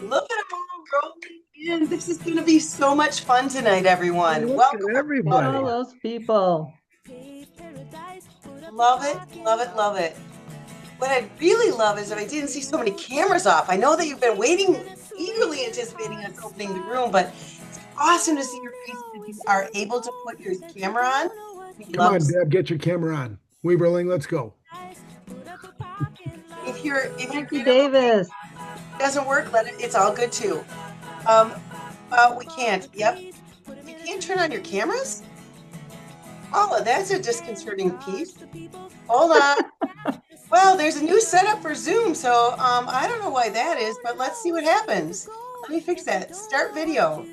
Look at them all rolling in. This is going to be so much fun tonight, everyone. Look at Welcome, Look at all everybody. those people. love it, love it, love it. What I'd really love is if I didn't see so many cameras off. I know that you've been waiting, eagerly anticipating us opening the room, but it's awesome to see your faces if you are able to put your camera on. We'd Come love on, to. Deb, get your camera on. We rolling, let's go. If your Frankie internet Davis. doesn't work, it's all good too. We can't. Yep, you can't turn on your cameras. Oh, that's a disconcerting piece. Hold on. Well, there's a new setup for Zoom, so I don't know why that is, but let's see what happens. Let me fix that. Start video.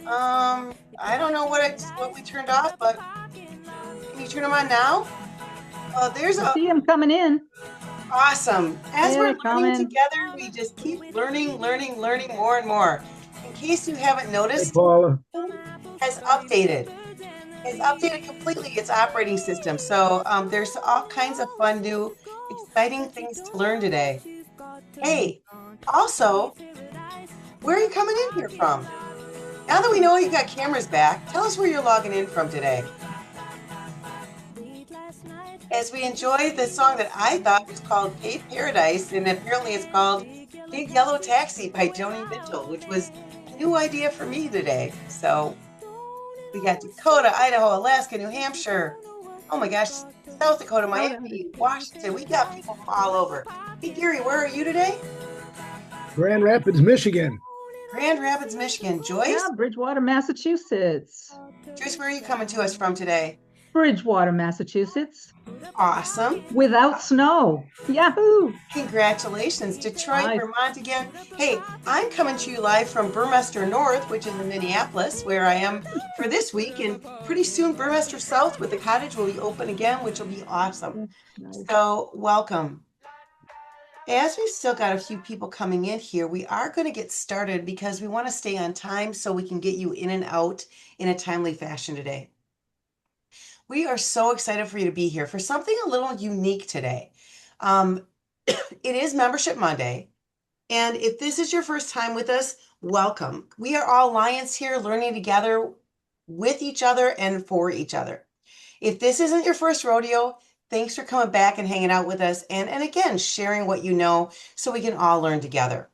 I don't know what we turned off, but can you turn them on now? There's I a see him coming in. awesome. As Yeah, we're learning coming. together, we just keep learning more and more. In case you haven't Hey, noticed, Paula. has updated. Has updated completely its operating system. So there's all kinds of fun, new, exciting things to learn today. Hey, also, where are you coming in here from? Now that we know you got cameras back, tell us where you're logging in from today. As we enjoy the song that I thought was called Paved Paradise, and apparently it's called Big Yellow Taxi by Joni Mitchell, which was a new idea for me today. So we got Dakota, Idaho, Alaska, New Hampshire. Oh my gosh, South Dakota, Miami, Washington. We got people from all over. Hey, Gary, where are you today? Grand Rapids, Michigan. Grand Rapids, Michigan. Yeah, Joyce? Bridgewater, Massachusetts. Joyce, where are you coming to us from today? Bridgewater, Massachusetts. Awesome. Without snow. Yahoo! Congratulations, Detroit, Nice. Vermont again. Hey, I'm coming to you live from Burmester North, which is in Minneapolis, where I am for this week. And pretty soon, Burmester South with the cottage will be open again, which will be awesome. Nice. So, welcome. As we've still got a few people coming in here, we are going to get started because we want to stay on time so we can get you in and out in a timely fashion today. We are so excited for you to be here for something a little unique today. Um, it is Membership Monday. And if this is your first time with us, welcome. We are all Lions here learning together with each other and for each other. If this isn't your first rodeo, thanks for coming back and hanging out with us and again, sharing what you know so we can all learn together.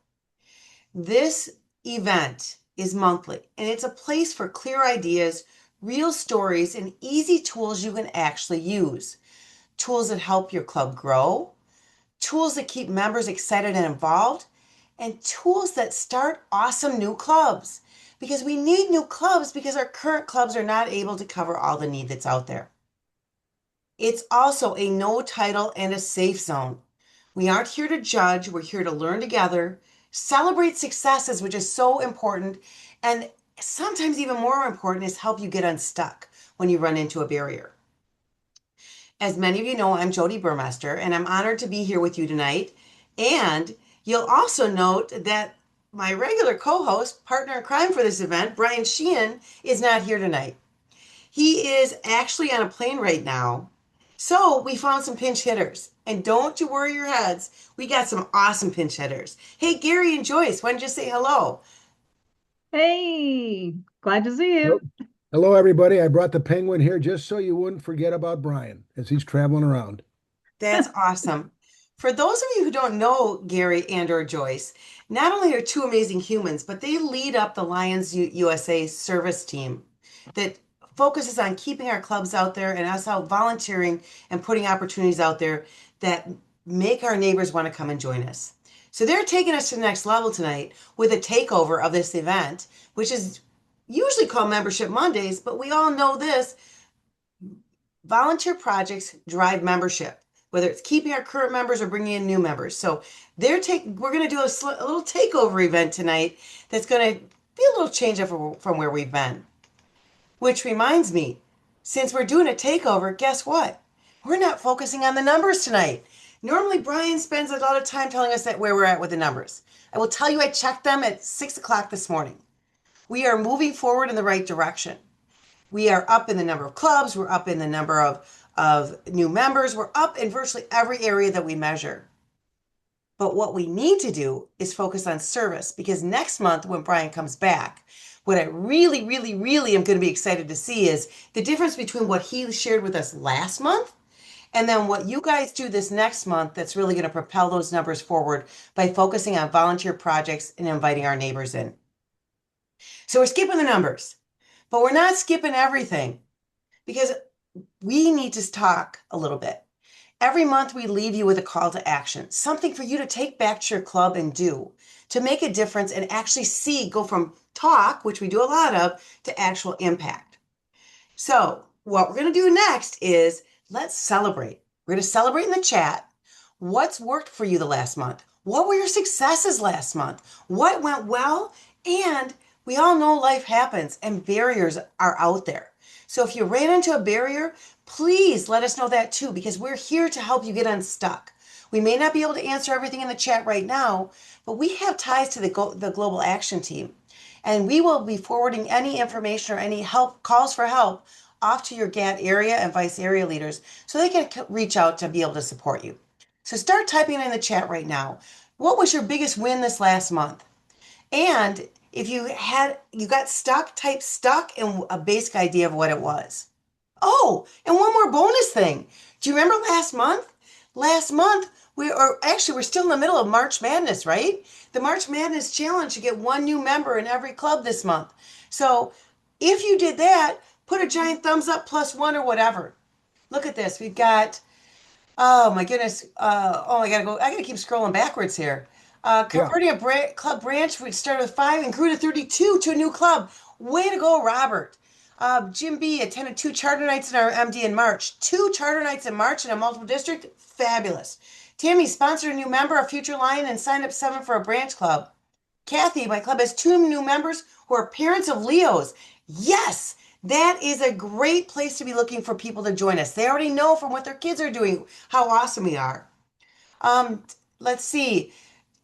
This event is monthly and it's a place for clear ideas, real stories, and easy tools you can actually use. Tools that help your club grow, tools that keep members excited and involved, and tools that start awesome new clubs. Because we need new clubs because our current clubs are not able to cover all the need that's out there. It's also a no title and a safe zone. We aren't here to judge, we're here to learn together, celebrate successes, which is so important, and sometimes even more important is help you get unstuck when you run into a barrier. As many of you know, I'm Jody Burmester, and I'm honored to be here with you tonight. And you'll also note that my regular co-host, partner in crime for this event, Brian Sheehan, is not here tonight. He is actually on a plane right now. So we found some pinch hitters. And don't you worry your heads, we got some awesome pinch hitters. Hey, Gary and Joyce, why don't you say hello? Hey, glad to see Hello, you. hello, everybody. I brought the penguin here just so you wouldn't forget about Brian as he's traveling around. That's awesome. For those of you who don't know Gary and or Joyce, not only are two amazing humans, but they lead up the Lions USA service team that focuses on keeping our clubs out there and us out volunteering and putting opportunities out there that make our neighbors want to come and join us. So they're taking us to the next level tonight with a takeover of this event, which is usually called Membership Mondays, but we all know this. Volunteer projects drive membership, whether it's keeping our current members or bringing in new members. So we're going to do a little takeover event tonight that's going to be a little change up from where we've been. Which reminds me, since we're doing a takeover, guess what? We're not focusing on the numbers tonight. Normally, Brian spends a lot of time telling us that where we're at with the numbers. I will tell you, I checked them at 6 o'clock this morning. We are moving forward in the right direction. We are up in the number of clubs, we're up in the number of new members, we're up in virtually every area that we measure. But what we need to do is focus on service because next month when Brian comes back, what I really, really, really am going to be excited to see is the difference between what he shared with us last month and then what you guys do this next month that's really going to propel those numbers forward by focusing on volunteer projects and inviting our neighbors in. So we're skipping the numbers, but we're not skipping everything because we need to talk a little bit. Every month, we leave you with a call to action, something for you to take back to your club and do to make a difference and actually see go from talk, which we do a lot of, to actual impact. So, what we're going to do next is let's celebrate. We're going to celebrate in the chat what's worked for you the last month. What were your successes last month? What went well? And we all know life happens and barriers are out there. So if you ran into a barrier, please let us know that too, because we're here to help you get unstuck. We may not be able to answer everything in the chat right now, but we have ties to the Global Action Team. And we will be forwarding any information or any help calls for help off to your GAT area and vice area leaders so they can reach out to be able to support you. So start typing in the chat right now. What was your biggest win this last month? And if you got stuck, type stuck and a basic idea of what it was. Oh, and one more bonus thing. Do you remember last month? Last month, we're still in the middle of March Madness, right? The March Madness challenge, you get one new member in every club this month. So if you did that, put a giant thumbs up plus one or whatever. Look at this. We've got, oh my goodness. I gotta keep scrolling backwards here. Yeah. Converting a club branch, we started with 5 and grew to 32 to a new club. Way to go, Robert. Jim B attended 2 charter nights in our MD in March. 2 charter nights in March in a multiple district. Fabulous. Tammy sponsored a new member, a future lion, and signed up 7 for a branch club. Kathy, my club has 2 new members who are parents of Leos. Yes, that is a great place to be looking for people to join us. They already know from what their kids are doing how awesome we are. Um, let's see.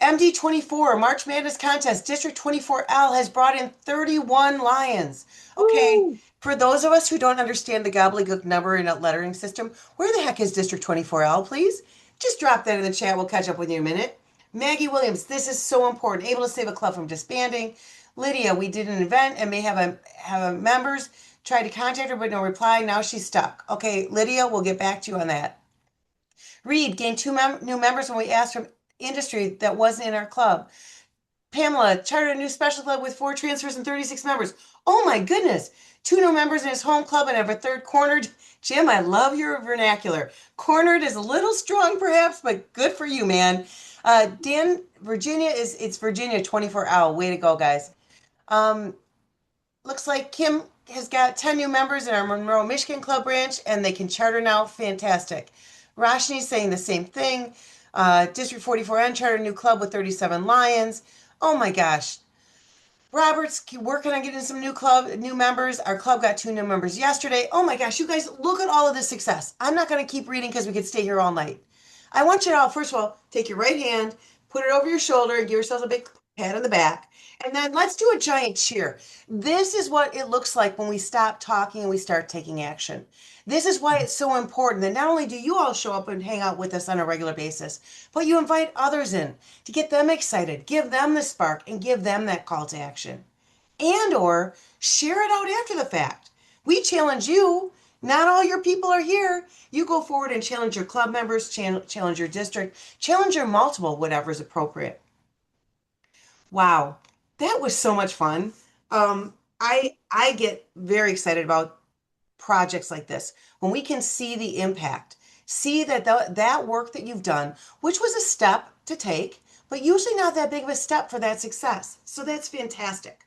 MD24, March Madness Contest, District 24L has brought in 31 lions. Okay, Woo! for those of us who don't understand the gobbledygook number and lettering system, where the heck is District 24L, please? Just drop that in the chat. We'll catch up with you in a minute. Maggie Williams, this is so important. Able to save a club from disbanding. Lydia, we did an event and may have a members tried to contact her but no reply. Now she's stuck. Okay, Lydia, we'll get back to you on that. Reed gained 2 new members when we asked from industry that wasn't in our club. Pamela chartered a new special club with 4 transfers and 36 members. Oh my goodness. 2 new members in his home club and have a third cornered. Jim, I love your vernacular. Cornered is a little strong perhaps, but good for you, man. Dan, it's Virginia 24 hour. Way to go, guys. Um, Looks like Kim has got 10 new members in our Monroe, Michigan club branch, and they can charter now. Fantastic. Roshni's saying the same thing. District 44N chartered a new club with 37 Lions. Oh my gosh. Robert's working on getting some new members. Our club got 2 new members yesterday. Oh my gosh, you guys, look at all of this success. I'm not going to keep reading because we could stay here all night. I want you to all, first of all, take your right hand, put it over your shoulder, and give yourselves a big pat on the back. And then let's do a giant cheer. This is what it looks like when we stop talking and we start taking action. This is why it's so important that not only do you all show up and hang out with us on a regular basis, but you invite others in to get them excited, give them the spark, and give them that call to action. And or share it out after the fact. We challenge you. Not all your people are here. You go forward and challenge your club members, challenge your district, challenge your multiple, whatever is appropriate. Wow, that was so much fun. I get very excited about projects like this when we can see the impact, see that that work that you've done, which was a step to take, but usually not that big of a step for that success. So that's fantastic.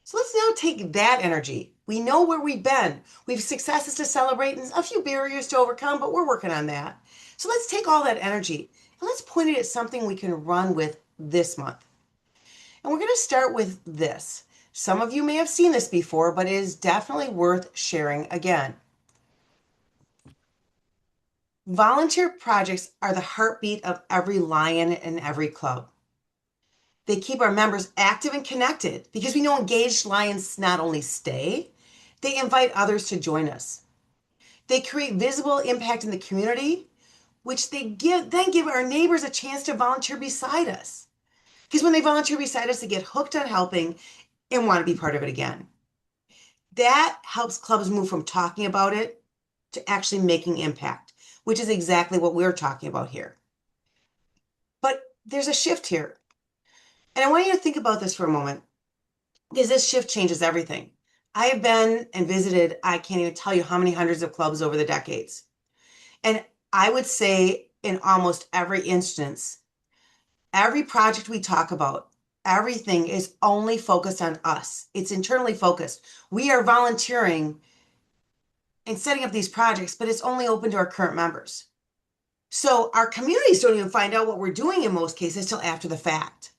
So let's now take that energy. We know where we've been. We've successes to celebrate and a few barriers to overcome, but we're working on that. So let's take all that energy and let's point it at something we can run with this month. And we're going to start with this. Some of you may have seen this before, but it is definitely worth sharing again. Volunteer projects are the heartbeat of every lion and every club. They keep our members active and connected because we know engaged lions not only stay, they invite others to join us. They create visible impact in the community, which then give our neighbors a chance to volunteer beside us. Because when they volunteer beside us, they get hooked on helping and want to be part of it again. That helps clubs move from talking about it to actually making impact, which is exactly what we're talking about here. But there's a shift here. And I want you to think about this for a moment because this shift changes everything. I have been and visited, I can't even tell you how many hundreds of clubs over the decades. And I would say in almost every instance, every project we talk about, everything is only focused on us. It's internally focused. We are volunteering and setting up these projects, but it's only open to our current members. So our communities don't even find out what we're doing in most cases till after the fact.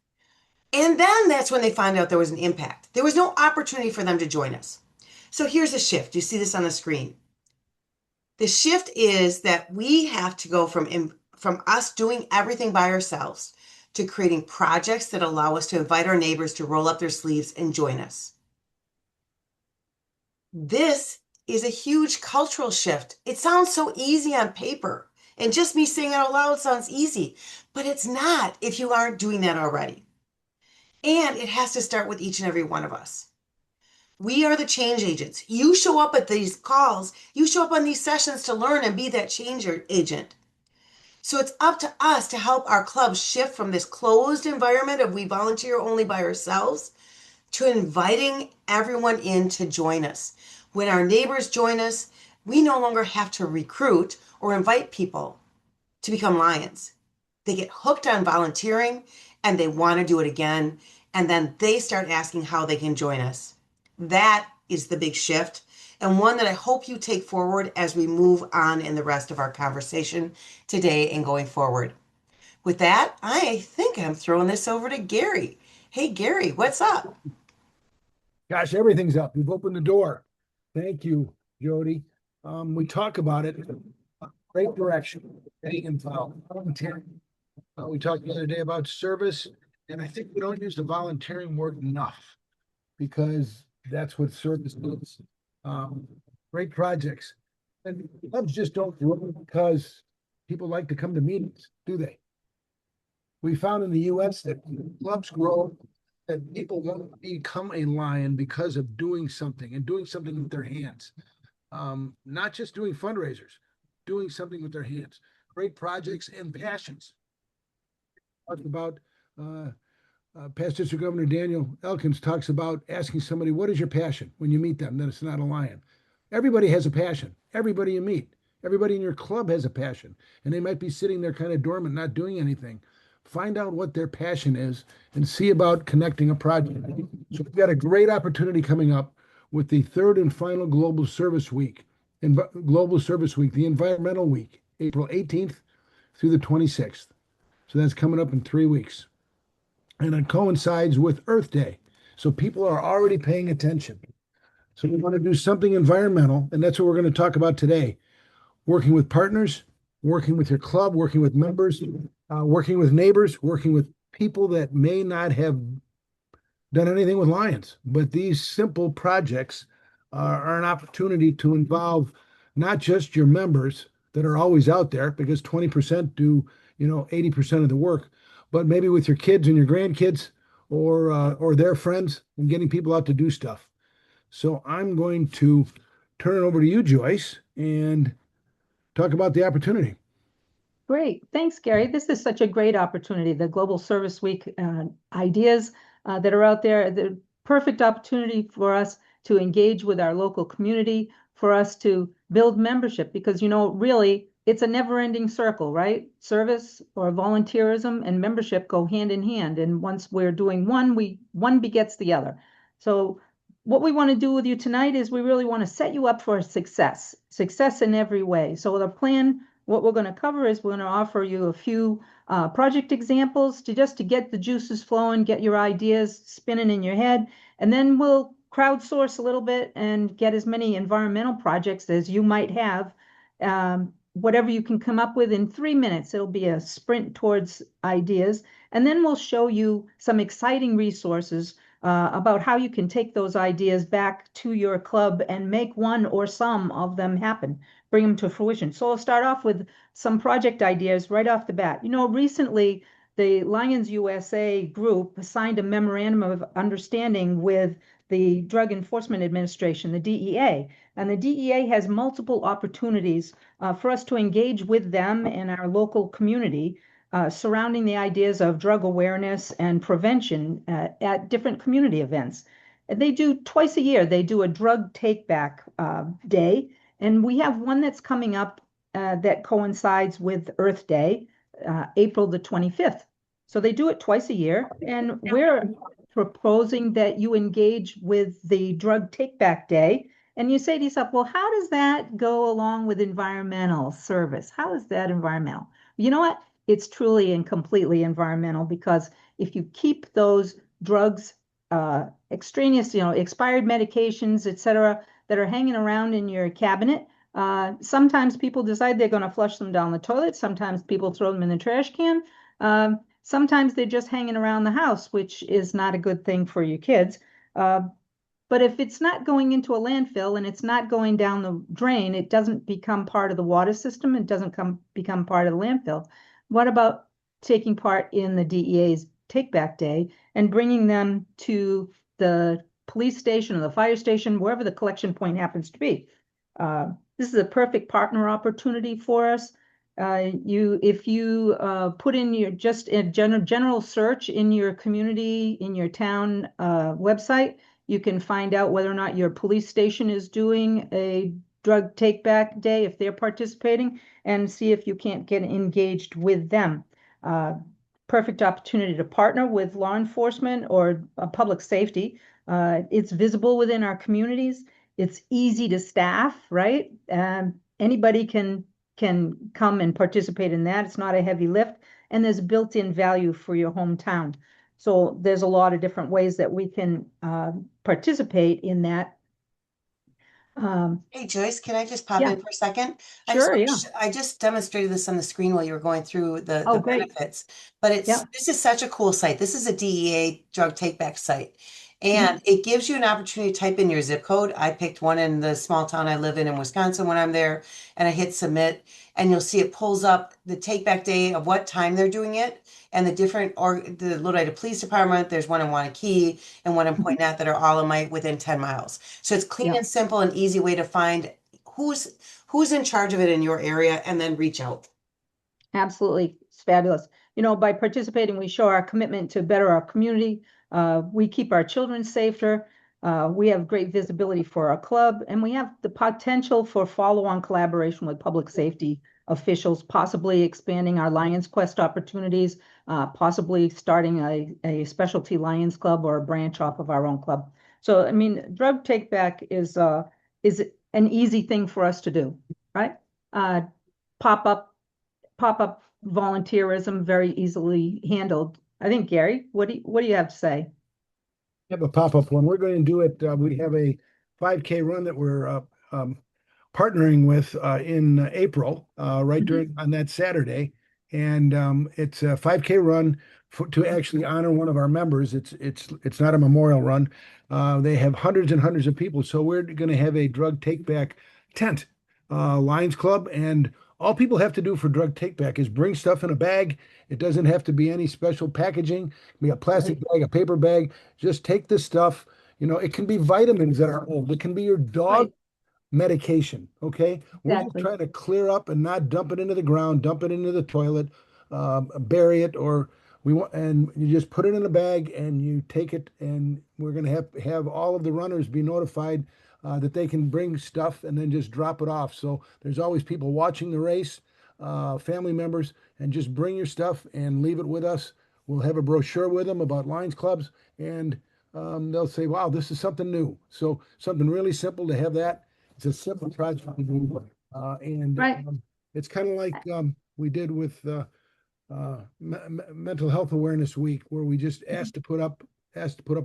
And then that's when they find out there was an impact. There was no opportunity for them to join us. So here's the shift. You see this on the screen. The shift is that we have to go from us doing everything by ourselves to creating projects that allow us to invite our neighbors to roll up their sleeves and join us. This is a huge cultural shift. It sounds so easy on paper, and just me saying it out loud sounds easy, but it's not if you aren't doing that already. And it has to start with each and every one of us. We are the change agents. You show up at these calls, you show up on these sessions to learn and be that change agent. So it's up to us to help our clubs shift from this closed environment of we volunteer only by ourselves to inviting everyone in to join us. When our neighbors join us, we no longer have to recruit or invite people to become lions. They get hooked on volunteering and they want to do it again. And then they start asking how they can join us. That is the big shift, and one that I hope you take forward as we move on in the rest of our conversation today and going forward. With that, I think I'm throwing this over to Gary. Hey, Gary, what's up? Gosh, everything's up. You've opened the door. Thank you, Jody. We talk about it. Great direction. Getting involved. Volunteering. We talked the other day about service, and I think we don't use the volunteering word enough because that's what service is. Great projects. And clubs just don't do it because people like to come to meetings, do they? We found in the US that clubs grow, that people want to become a lion because of doing something and doing something with their hands. Not just doing fundraisers, doing something with their hands. Great projects and passions. Talked about Past District Governor Daniel Elkins talks about asking somebody, what is your passion when you meet them, that it's not a lion. Everybody has a passion. Everybody you meet. Everybody in your club has a passion. And they might be sitting there kind of dormant, not doing anything. Find out what their passion is and see about connecting a project. So we've got a great opportunity coming up with the third and final Global Service Week, the Environmental Week, April 18th through the 26th. So that's coming up in 3 weeks. And it coincides with Earth Day. So people are already paying attention. So we want to do something environmental, and that's what we're going to talk about today. Working with partners, working with your club, working with members, working with neighbors, working with people that may not have done anything with lions. But these simple projects are an opportunity to involve not just your members that are always out there, because 20% do, 80% of the work, but maybe with your kids and your grandkids or their friends and getting people out to do stuff. So I'm going to turn it over to you, Joyce, and talk about the opportunity. Great. Thanks, Gary. This is such a great opportunity. The Global Service Week ideas that are out there, the perfect opportunity for us to engage with our local community, for us to build membership, because, really, it's a never-ending circle, right? Service or volunteerism and membership go hand in hand. And once we're doing one begets the other. So what we want to do with you tonight is we really want to set you up for success in every way. So the plan, what we're going to cover is we're going to offer you a few project examples to get the juices flowing, get your ideas spinning in your head, and then we'll crowdsource a little bit and get as many environmental projects as you might have. Whatever you can come up with in 3 minutes, it'll be a sprint towards ideas. And then we'll show you some exciting resources about how you can take those ideas back to your club and make one or some of them happen. bring them to fruition. So I'll start off with some project ideas right off the bat. Recently the Lions USA group signed a memorandum of understanding with the Drug Enforcement Administration, the DEA. And the DEA has multiple opportunities for us to engage with them and our local community surrounding the ideas of drug awareness and prevention at different community events. And they do twice a year, they do a drug take back day. And we have one that's coming up that coincides with Earth Day, April the 25th. So they do it twice a year. And we're proposing that you engage with the drug take back day. And you say to yourself, well, how does that go along with environmental service? How is that environmental? You know what? It's truly and completely environmental, because if you keep those drugs, extraneous, expired medications, et cetera, that are hanging around in your cabinet, sometimes people decide they're going to flush them down the toilet. Sometimes people throw them in the trash can. Sometimes they're just hanging around the house, which is not a good thing for your kids. But if it's not going into a landfill and it's not going down the drain, it doesn't become part of the water system. It doesn't become part of the landfill. What about taking part in the DEA's Take Back Day and bringing them to the police station or the fire station, wherever the collection point happens to be? This is a perfect partner opportunity for us. If you put in your just a general search in your community, in your town website, you can find out whether or not your police station is doing a drug take back day, if they're participating, and see if you can't get engaged with them. Perfect opportunity to partner with law enforcement or public safety. It's visible within our communities. It's easy to staff, right? Anybody can come and participate in that. It's not a heavy lift, and there's built-in value for your hometown. So there's a lot of different ways that we can participate in that. Hey Joyce, can I just pop Yeah, in for a second? sure, yeah. I just demonstrated this on the screen while you were going through Oh, the great. benefits, but Yeah. this is such a cool site. This is a DEA drug take back site. And Mhm. it gives you an opportunity to type in your zip code. I picked one in the small town I live in Wisconsin when I'm there, and I hit submit, and you'll see it pulls up the take back day of what time they're doing it and the different, or the Lodi Police Department. There's one in Wanakee and one in Mhm. Point Nat that are all in my within 10 miles. So it's clean Yeah. and simple and easy way to find who's who's in charge of it in your area and then reach out. Absolutely. It's fabulous. By participating, we show our commitment to better our community. We keep our children safer. We have great visibility for our club, and we have the potential for follow-on collaboration with public safety officials, possibly expanding our Lions Quest opportunities, possibly starting a specialty Lions Club or a branch off of our own club. So, I mean, drug take back is an easy thing for us to do, right? Uh, pop up Pop-up volunteerism, very easily handled. I think, Gary, what do you have to say? Have a pop-up one. We're going to do it. We have a 5K run that we're partnering with in April, right Mhm. during on that Saturday, and it's a 5K run to actually honor one of our members. It's not a memorial run. They have hundreds and hundreds of people, so we're going to have a drug take back tent, Lions Club, and all people have to do for drug take back is bring stuff in a bag. It doesn't have to be any special packaging. It can be a plastic Right, bag, a paper bag. Just take this stuff. It can be vitamins that are old. It can be your dog right, medication. Okay. We're just exactly. trying to clear up and not dump it into the ground, dump it into the toilet, bury it, or and you just put it in a bag and you take it. And we're going to have all of the runners be notified that they can bring stuff and then just drop it off. So there's always people watching the race, family members, and just bring your stuff and leave it with us. We'll have a brochure with them about Lions Clubs, and they'll say, wow, this is something new. So something really simple to have that. It's a simple project to do. And Right. it's kind of like we did with Mental Health Awareness Week, where we just Mhm. asked to put up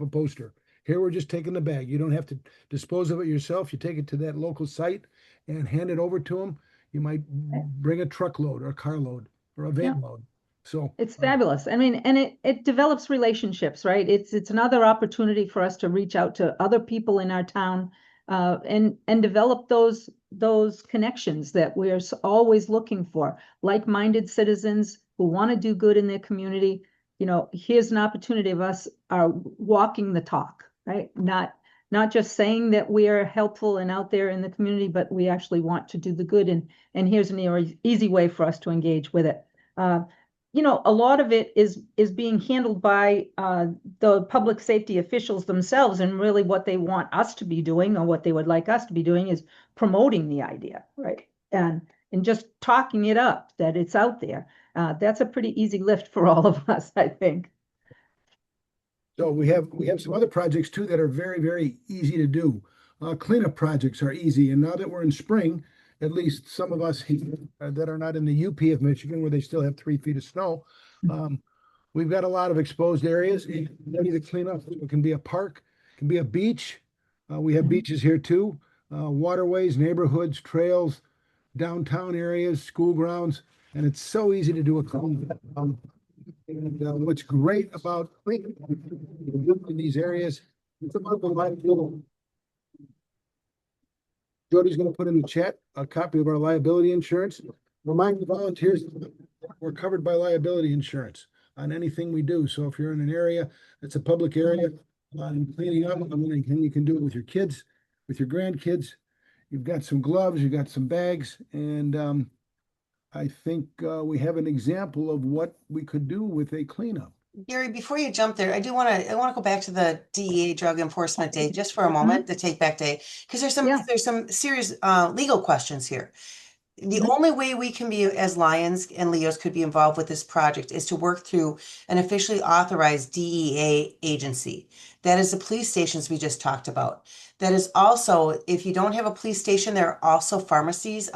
a poster. Here we're just taking the bag. You don't have to dispose of it yourself. You take it to that local site and hand it over to them. You might Right. bring a truckload or a carload or a Yeah. van load. So It's fabulous. I mean, and it develops relationships, right? It's another opportunity for us to reach out to other people in our town, and develop those connections that we're always looking for, like-minded citizens who want to do good in their community. Here's an opportunity of us are walking the talk, right? Not just saying that we are helpful and out there in the community, but we actually want to do the good. And here's an easy way for us to engage with it. A lot of it is being handled by the public safety officials themselves, and really what they want us to be doing, or what they would like us to be doing, is promoting the idea, right? And just talking it up that it's out there. That's a pretty easy lift for all of us, I think. So we have some other projects too that are very, very easy to do. Cleanup projects are easy, and now that we're in spring, at least some of us that are not in the UP of Michigan, where they still have 3 feet of snow, we've got a lot of exposed areas ready to clean up. It can be a park, it can be a beach. We have beaches here too, waterways, neighborhoods, trails, downtown areas, school grounds, and it's so easy to do a clean. And what's great about cleaning in these areas, it's about the liability. Jody's going to put in the chat a copy of our liability insurance. Remind the volunteers we're covered by liability insurance on anything we do. So if you're in an area that's a public area and cleaning up, and you can do it with your kids, with your grandkids. You've got some gloves, you've got some bags, and I think we have an example of what we could do with a cleanup. Gary, before you jump there, I want to go back to the DEA Drug Enforcement Day just for a moment, the Take Back Day, because there's some serious legal questions here. The only way we can be, as Lions and Leos, could be involved with this project is to work through an officially authorized DEA agency. That is the police stations we just talked about. That is also, if you don't have a police station, there are also pharmacies.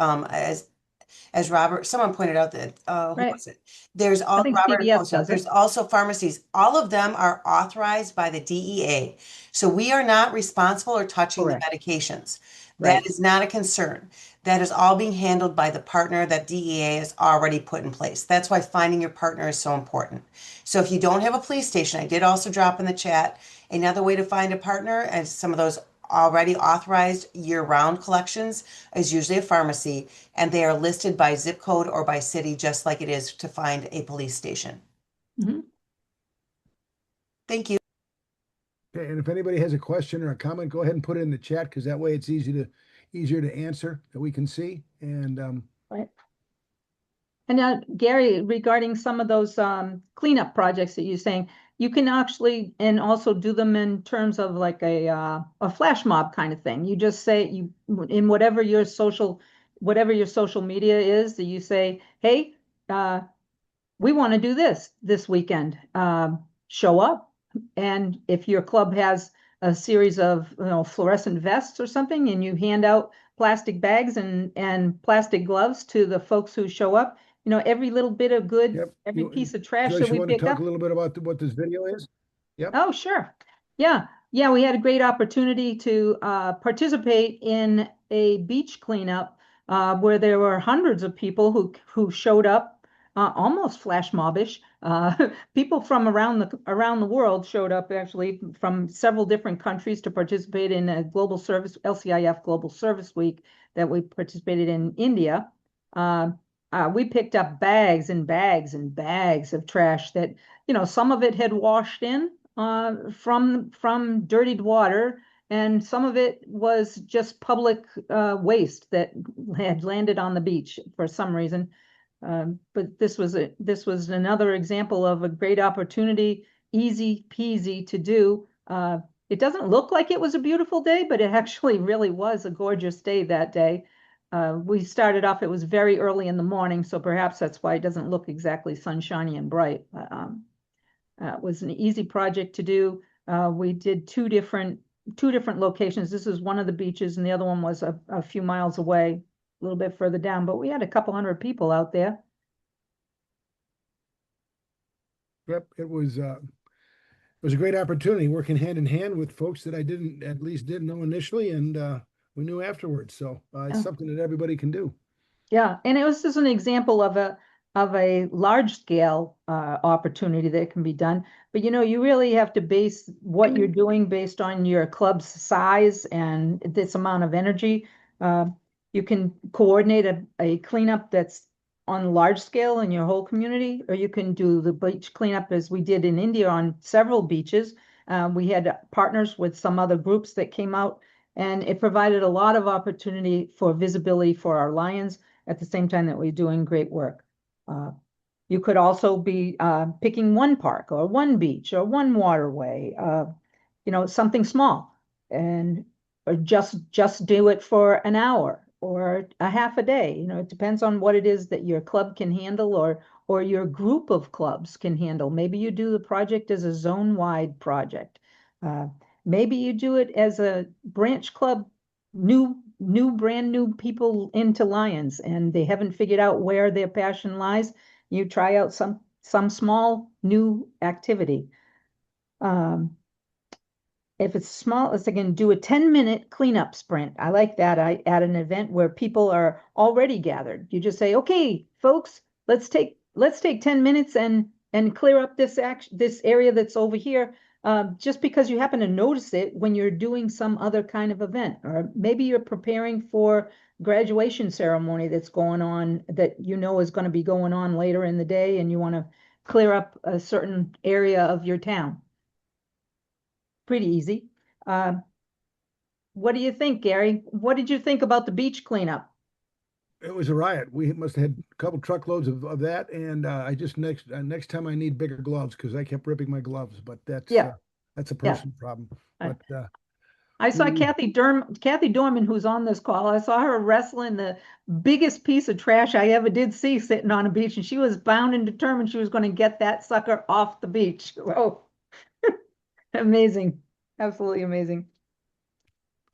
As someone pointed out that, who Right. was it? There's all I think Robert and CVS Costa. does There's it. also pharmacies. All of them are authorized by the DEA. So we are not responsible or touching the Correct. medications. That Right. is not a concern. That is all being handled by the partner that DEA has already put in place. That's why finding your partner is so important. So if you don't have a police station, I did also drop in the chat another way to find a partner, as some of those already authorized year-round collections is usually a pharmacy, and they are listed by zip code or by city, just like it is to find a police station. Mhm. Thank you. Okay, and if anybody has a question or a comment, go ahead and put it in the chat, because that way it's easier to answer, that we can see. And Right. And now, Gary, regarding some of those cleanup projects that you're saying, you can actually and also do them in terms of like a flash mob kind of thing. You just say you in whatever your social media is, that you say, hey, we want to do this weekend. Show up, and if your club has a series of fluorescent vests or something, and you hand out plastic bags and plastic gloves to the folks who show up, every little bit of good, yep, every piece of trash Joyce, that you we want to pick talk up. a little bit about what this video is? Yep. Oh, sure. Yeah. Yeah, we had a great opportunity to participate in a beach cleanup where there were hundreds of people who showed up, almost flash mobbish. People from around the world showed up, actually from several different countries, to participate in a global service, LCIF Global Service Week, that we participated in India. We picked up bags and bags and bags of trash that, some of it had washed in from dirtied water, and some of it was just public waste that had landed on the beach for some reason. But this was another example of a great opportunity, easy peasy to do. It doesn't look like it was a beautiful day, but it actually really was a gorgeous day that day. We started off, it was very early in the morning, so perhaps that's why it doesn't look exactly sunshiny and bright. It was an easy project to do. We did two different locations. This is one of the beaches, and the other one was a few miles away, a little bit further down. But we had a couple hundred people out there. Yep, it was a great opportunity working hand in hand with folks that I didn't know initially, and we knew afterwards. So it's Yeah. something that everybody can do. Yeah, and it was just an example of of a large scale opportunity that can be done. But you really have to base what you're doing based on your club's size and this amount of energy. Uh, you can coordinate a cleanup that's on large scale in your whole community, or you can do the beach cleanup as we did in India on several beaches. We had partners with some other groups that came out, and it provided a lot of opportunity for visibility for our lions at the same time that we're doing great work. You could also be picking one park or one beach or one waterway, something small, and or just do it for an hour or a half a day. It depends on what it is that your club can handle or your group of clubs can handle. Maybe you do the project as a zone-wide project. Maybe you do it as a branch club, brand new people into Lions, and they haven't figured out where their passion lies. You try out some small new activity. If it's small, it's again do a 10-minute cleanup sprint. I like that. At an event where people are already gathered. You just say, okay, folks, let's take 10 minutes and clear up this area that's over here. Just because you happen to notice it when you're doing some other kind of event, or maybe you're preparing for graduation ceremony that's going on that is going to be going on later in the day, and you want to clear up a certain area of your town. Pretty easy. What do you think, Gary? What did you think about the beach cleanup? It was a riot. We must have had a couple truckloads of that, and I just next time I need bigger gloves because I kept ripping my gloves. But that's Yeah. That's a personal problem. But I saw Kathy Dorman, who's on this call. I saw her wrestling the biggest piece of trash I ever did see sitting on a beach, and she was bound and determined she was going to get that sucker off the beach. Oh, amazing. Absolutely amazing.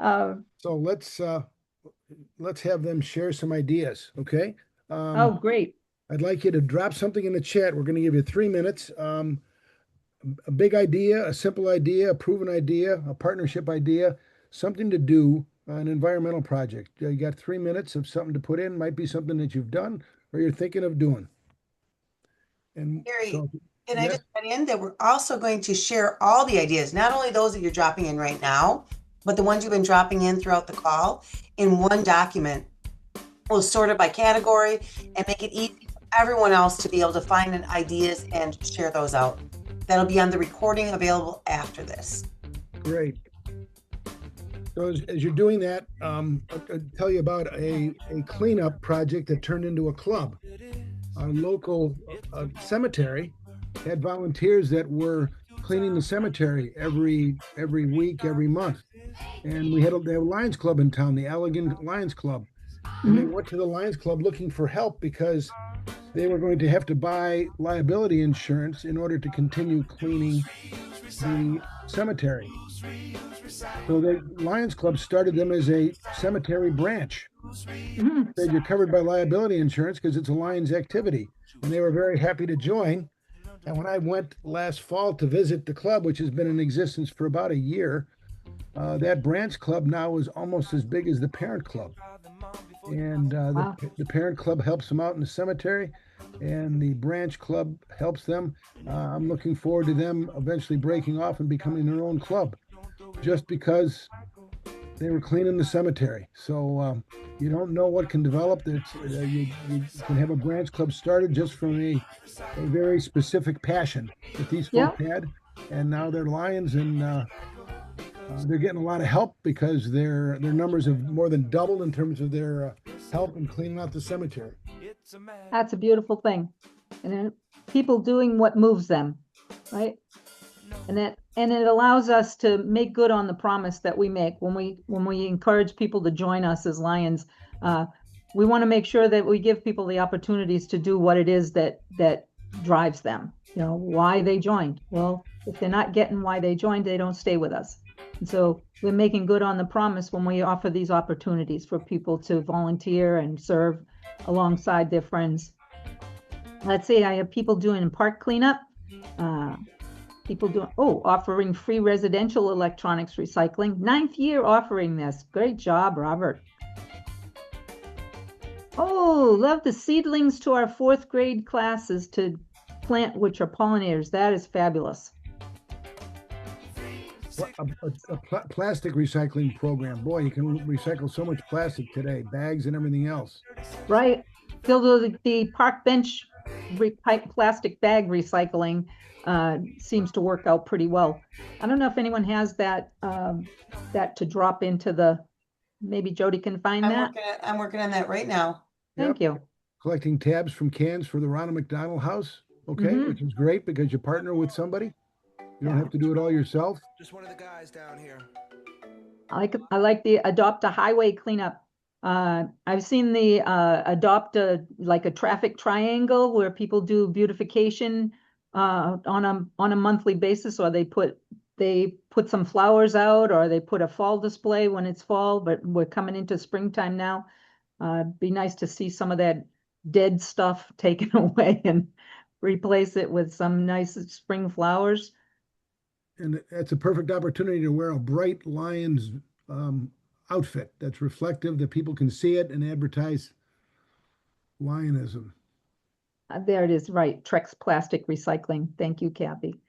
So let's have them share some ideas, okay? Oh, great. I'd like you to drop something in the chat. We're going to give you 3 minutes. A big idea, a simple idea, a proven idea, a partnership idea, something to do, an environmental project. You got 3 minutes of something to put in. Might be something that you've done or you're thinking of doing. And Gary, so, can I yes, just add in that we're also going to share all the ideas, not only those that you're dropping in right now, but the ones you've been dropping in throughout the call in one document. We'll sort it by category and make it easy for everyone else to be able to find ideas and share those out. That'll be on the recording available after this. great. So as you're doing that, I'll tell you about a cleanup project that turned into a club. Our local cemetery had volunteers that were cleaning the cemetery every week, every month. And they had a Lions Club in town, the Allegan Lions Club. And they went to the Lions Club looking for help because they were going to have to buy liability insurance in order to continue cleaning the cemetery. So the Lions Club started them as a cemetery branch. Said you're covered by liability insurance because it's a Lions activity. And they were very happy to join. And when I went last fall to visit the club, which has been in existence for about a year, that branch club now is almost as big as the parent club. And Wow. the parent club helps them out in the cemetery, and the branch club helps them. I'm looking forward to them eventually breaking off and becoming their own club, just because they were cleaning the cemetery. So you don't know what can develop. You can have a branch club started just from a very specific passion that these folks had, and now they're Lions, and they're getting a lot of help because their numbers have more than doubled in terms of their help in cleaning out the cemetery. That's a beautiful thing. And then people doing what moves them, right? And it allows us to make good on the promise that we make when we encourage people to join us as Lions. We want to make sure that we give people the opportunities to do what it is that drives them, why they joined. Well, if they're not getting why they joined, they don't stay with us. And so we're making good on the promise when we offer these opportunities for people to volunteer and serve alongside their friends. Let's see, I have people doing park cleanup. Offering free residential electronics recycling. 9th year offering this. Great job, Robert. Oh, Oh, love the seedlings to our fourth grade classes to plant, which are pollinators. That is fabulous. Plastic recycling program. Boy, you can recycle so much plastic today, bags and everything else. Right. Still the park bench plastic bag recycling seems to work out pretty well. I don't know if anyone has that that to drop into the, maybe Jody can find that. I'm working on that right now. Yep. Thank you. Collecting tabs from cans for the Ronald McDonald House. Okay, Mhm. which is great because you partner with somebody. You don't Yeah. have to do it all yourself. Just one of the guys down here. I like the adopt a highway cleanup. I've seen the adopt a like a traffic triangle where people do beautification on a monthly basis, or they put some flowers out, or they put a fall display when it's fall, but we're coming into springtime now. Be nice to see some of that dead stuff taken away and replace it with some nice spring flowers. And that's a perfect opportunity to wear a bright Lions outfit that's reflective, that people can see it and advertise Lionism. There it is, right. Trex Plastic Recycling. Thank you, Kathy.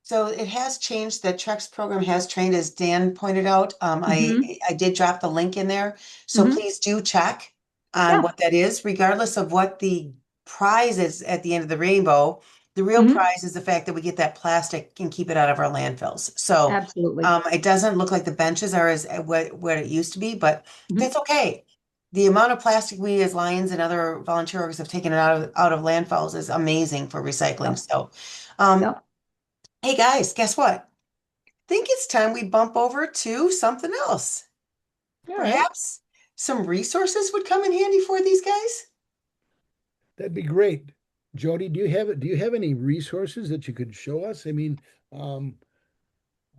So it has changed. The Trex program has trained, as Dan pointed out. Hmm. I did drop the link in there. So Hmm. please do check on Yeah. what that is, regardless of what the prize is at the end of the rainbow. The real Hmm. prize is the fact that we get that plastic and keep it out of our landfills. So Absolutely. it doesn't look like the benches are as what it used to be, but Mhm. that's okay. The amount of plastic we as Lions and other volunteer orgs have taken out of landfills is amazing for recycling. Yep. So, um, Yep. hey guys, guess what? Think it's time we bump over to something else. All right. Perhaps some resources would come in handy for these guys. That'd be great. Jody, do you have any resources that you could show us? I mean, um,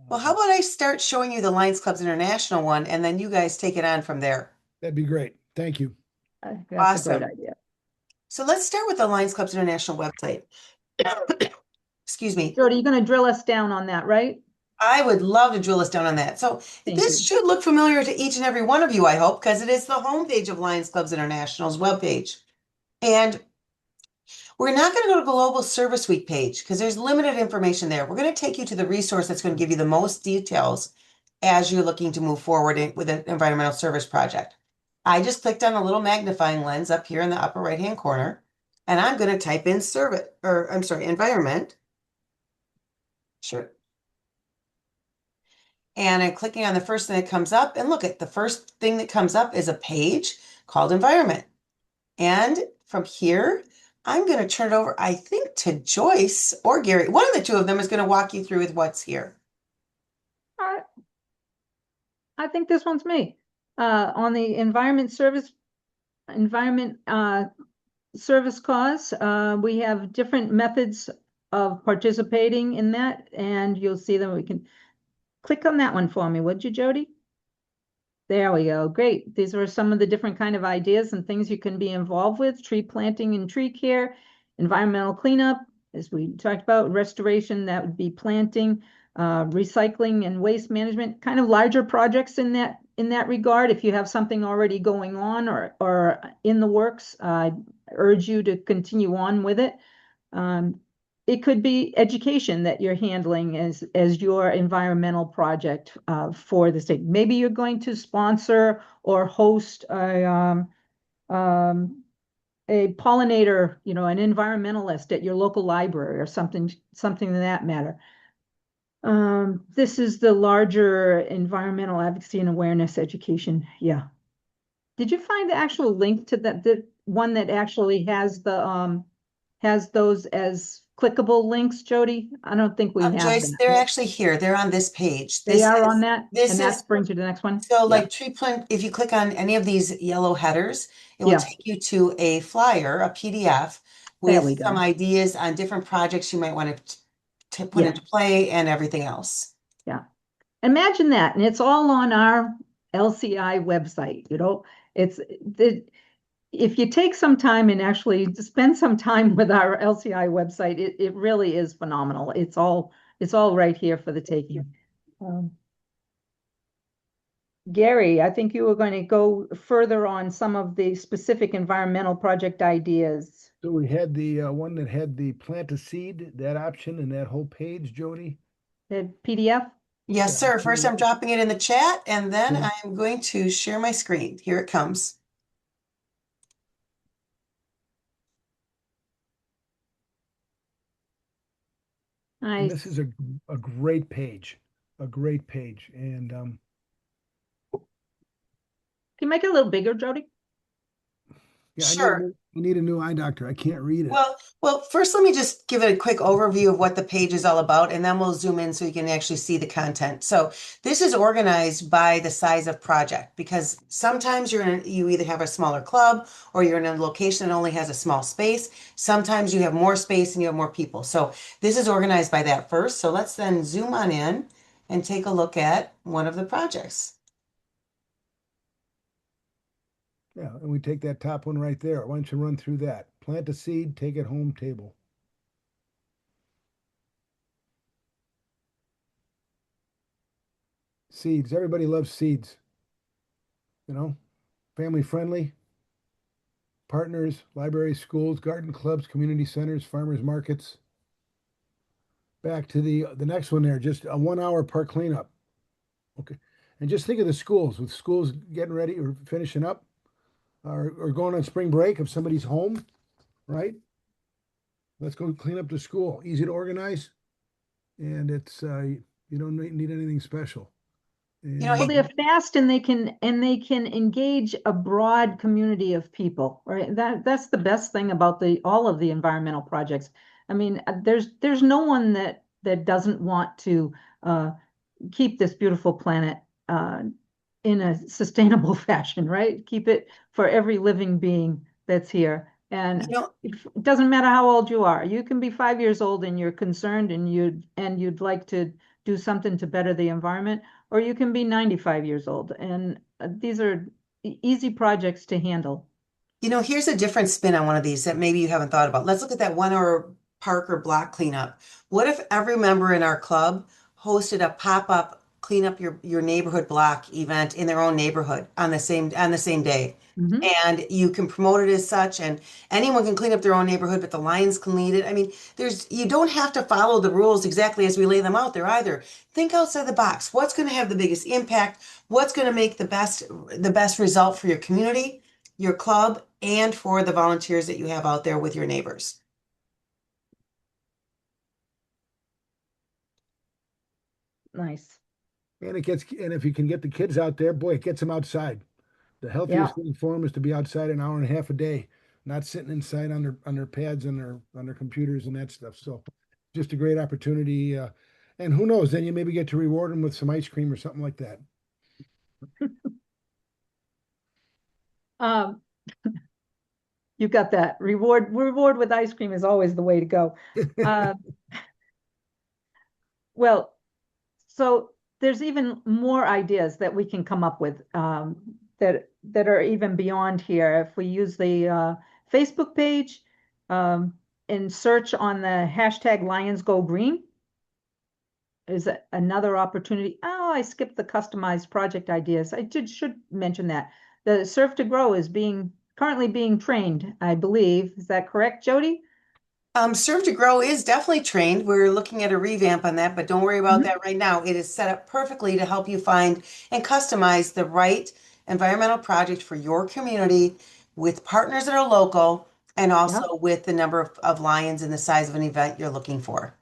Well, how about I start showing you the Lions Clubs International one, and then you guys take it on from there. that'd be great. Thank you. I think that's a great Awesome. idea. So let's start with the Lions Clubs International website. Excuse me. Jody, you're going to drill us down on that, right? I would love to drill us down on that. So Thank this you. should look familiar to each and every one of you, I hope, because it is the homepage of Lions Clubs International's webpage. And we're not going to go to Global Service Week page because there's limited information there. We're going to take you to the resource that's going to give you the most details as you're looking to move forward with an environmental service project. I just clicked on the little magnifying lens up here in the upper right-hand corner, and I'm going to type in service, or I'm sorry, environment. Sure. And I'm clicking on the first thing that comes up, and look at the first thing that comes up is a page called environment. And from here, I'm going to turn it over, I think, to Joyce or Gary. One of the two of them is going to walk you through with what's here. All right. I think this one's me. On the environment service cause, we have different methods of participating in that, and you'll see them. We can click on that one for me, would you, Jody? There we go. Great. These are some of the different kind of ideas and things you can be involved with: tree planting and tree care, environmental cleanup, as we talked about, restoration, that would be planting, recycling and waste management, kind of larger projects in that regard. If you have something already going on or in the works, I urge you to continue on with it. Um, it could be education that you're handling as your environmental project for the state. Maybe you're going to sponsor or host a pollinator, an environmentalist at your local library or something in that matter. This is the larger environmental advocacy and awareness education. Yeah. Did you find the actual link to the one that actually has those as clickable links, Jody? I don't think we have Joyce, that. they're actually here. They're on this page. They are on that, This and is that brings you to the next one. so Yeah, like tree plant. If you click on any of these yellow headers, it will yeah, take you to a flyer, a PDF there with we some go. ideas on different projects you might want to put Yeah, into play and everything else. yeah. Imagine that, and it's all on our LCI website. It's the if you take some time and actually spend some time with our LCI website, it really is phenomenal. It's all right here for the taking. Um, Gary, I think you were going to go further on some of the specific environmental project ideas. So we had the one that had the plant a seed, that option and that whole page, Jody. The PDF? Yes, Yeah. sir. First, I'm dropping it in the chat, and then Okay. I'm going to share my screen. Here it comes. And this is Nice. a great page, a great page. And Can you make it a little bigger, Jody? yeah, Sure. I need a new eye doctor. I can't read it. Well, first let me just give it a quick overview of what the page is all about, and then we'll zoom in so you can actually see the content. So this is organized by the size of project because sometimes you either have a smaller club or you're in a location that only has a small space. Sometimes you have more space and you have more people. So this is organized by that first. So let's then zoom on in and take a look at one of the projects. Yeah, and we take that top one right there. Why don't you run through that? Plant a seed, take it home table. Seeds. Everybody loves seeds. You know, family friendly, partners, libraries, schools, garden clubs, community centers, farmers markets. Back to the next one there, just a 1 hour park cleanup. Okay. And just think of the schools, with schools getting ready or finishing up or going on spring break if somebody's home, right? Let's go clean up the school. Easy to organize, and it's you don't need anything special. You know, Well, And they're fast and they can engage a broad community of people, right? That's the best thing about the all of the environmental projects. I mean, there's no one that doesn't want to uh, keep this beautiful planet uh, in a sustainable fashion, right? Keep it for every living being that's here. you And know, it doesn't matter how old you are. You can be 5 years old and you're concerned and you'd like to do something to better the environment, or you can be 95 years old. And these are easy projects to handle. Here's a different spin on one of these that maybe you haven't thought about. Let's look at that 1 hour park or block cleanup. What if every member in our club hosted a pop-up clean up your neighborhood block event in their own neighborhood on the same day? Mhm. And you can promote it as such, and anyone can clean up their own neighborhood, but the Lions can lead it. I mean, you don't have to follow the rules exactly as we lay them out there either. Think outside the box. What's going to have the biggest impact? What's going to make the best result for your community, your club, and for the volunteers that you have out there with your neighbors? Nice. and if you can get the kids out there, boy, it gets them outside. The Yeah. healthiest thing for them is to be outside an hour and a half a day, not sitting inside on their pads and their computers and that stuff. So just a great opportunity. And who knows, then you maybe get to reward them with some ice cream or something like that. Um, you got that. Reward with ice cream is always the way to go. Uh, well, so there's even more ideas that we can come up with that are even beyond here. If we use the Facebook page and search on the hashtag Lions Go Green, is another opportunity. Oh, I skipped the customized project ideas. Should mention that. The Serve to Grow is currently being trained, I believe. Is that correct, Jody? Serve to Grow is definitely trained. We're looking at a revamp on that, but don't worry about Mhm. that right now. It is set up perfectly to help you find and customize the right environmental project for your community with partners that are local and Yeah. also with the number of lions and the size of an event you're looking for.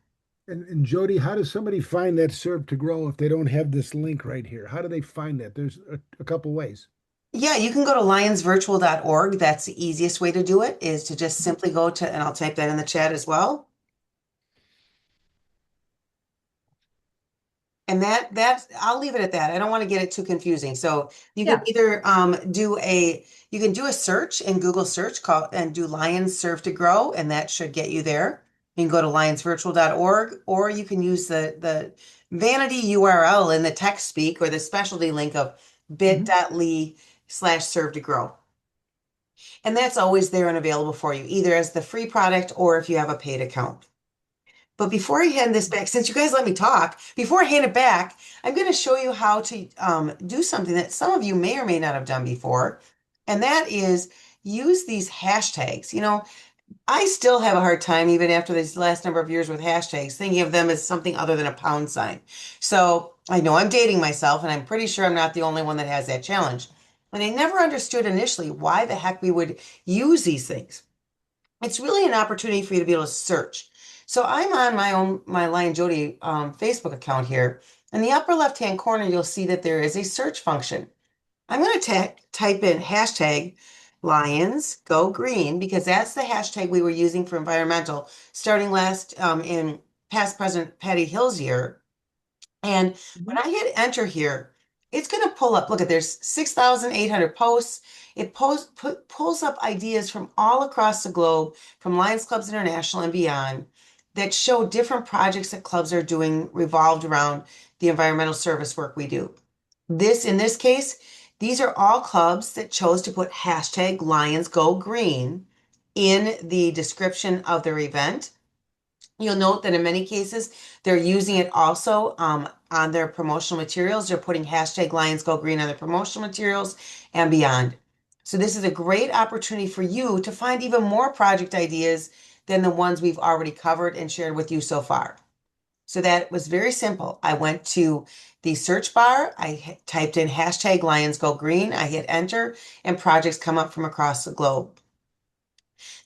And Jody, how does somebody find that Serve to Grow if they don't have this link right here? How do they find that? There's a couple ways. Yeah, you can go to lionsvirtual.org. That's the easiest way to do it, is to just simply go to, and I'll type that in the chat as well. And that I'll leave it at that. I don't want to get it too confusing. So you can Yeah. either you can do a search in Google search call and do Lions Serve to Grow, and that should get you there. You can go to lionsvirtual.org, or you can use the vanity URL in the text speak or the specialty link of Mhm. bit.ly/serve to grow. And that's always there and available for you, either as the free product or if you have a paid account. But before I hand this back, since you guys let me talk, before I hand it back, I'm going to show you how to do something that some of you may or may not have done before. And that is use these hashtags. I still have a hard time, even after these last number of years with hashtags, thinking of them as something other than a pound sign. So I know I'm dating myself, and I'm pretty sure I'm not the only one that has that challenge. And I never understood initially why the heck we would use these things. It's really an opportunity for you to be able to search. So I'm on my Lion Jody Facebook account here. In the upper left-hand corner, you'll see that there is a search function. I'm going to type in hashtag Lions Go Green because that's the hashtag we were using for environmental starting last in past President Patty Hill's year. And when I hit enter here, it's going to pull up. Look at there's 6,800 posts. It pulls up ideas from all across the globe, from Lions Clubs International and beyond, that show different projects that clubs are doing revolved around the environmental service work we do. In this case, these are all clubs that chose to put hashtag Lions Go Green in the description of their event. You'll note that in many cases, they're using it also on their promotional materials. They're putting hashtag Lions Go Green on their promotional materials and beyond. So this is a great opportunity for you to find even more project ideas than the ones we've already covered and shared with you so far. So that was very simple. I went to the search bar, I typed in hashtag Lions Go Green, I hit enter, and projects come up from across the globe.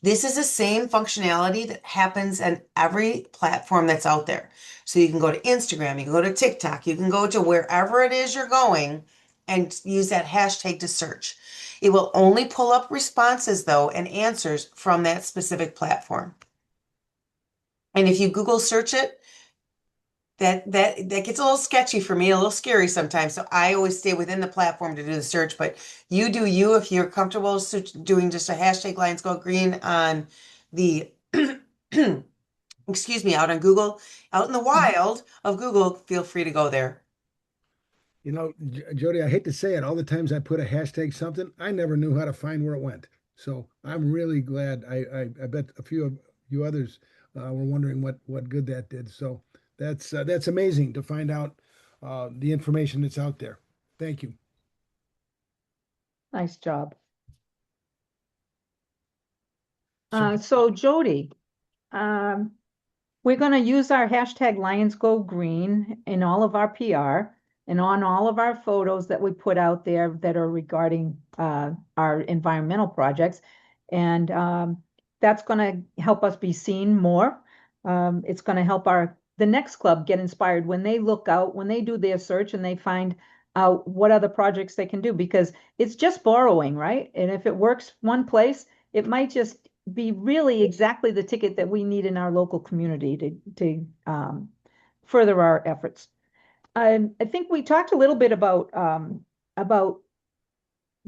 This is the same functionality that happens on every platform that's out there. So you can go to Instagram, you can go to TikTok, you can go to wherever it is you're going and use that hashtag to search. It will only pull up responses though and answers from that specific platform. And if you Google search it, that gets a little sketchy for me, a little scary sometimes. So I always stay within the platform to do the search, but you do you if you're comfortable doing just a hashtag Lions Go Green on the excuse me, out on Google, out in the wild of Google, feel free to go there. Jody, I hate to say it, all the times I put a hashtag something, I never knew how to find where it went. So I'm really glad. I bet a few of you others were wondering what good that did. So that's amazing to find out the information that's out there. Thank you. Nice job. So So Jody, um, we're going to use our hashtag Lions Go Green in all of our PR and on all of our photos that we put out there that are regarding our environmental projects. And that's going to help us be seen more. It's going to help the next club get inspired when they look out, when they do their search and they find out what other projects they can do, because it's just borrowing, right? And if it works one place, it might just be really exactly the ticket that we need in our local community to further our efforts. I think we talked a little bit about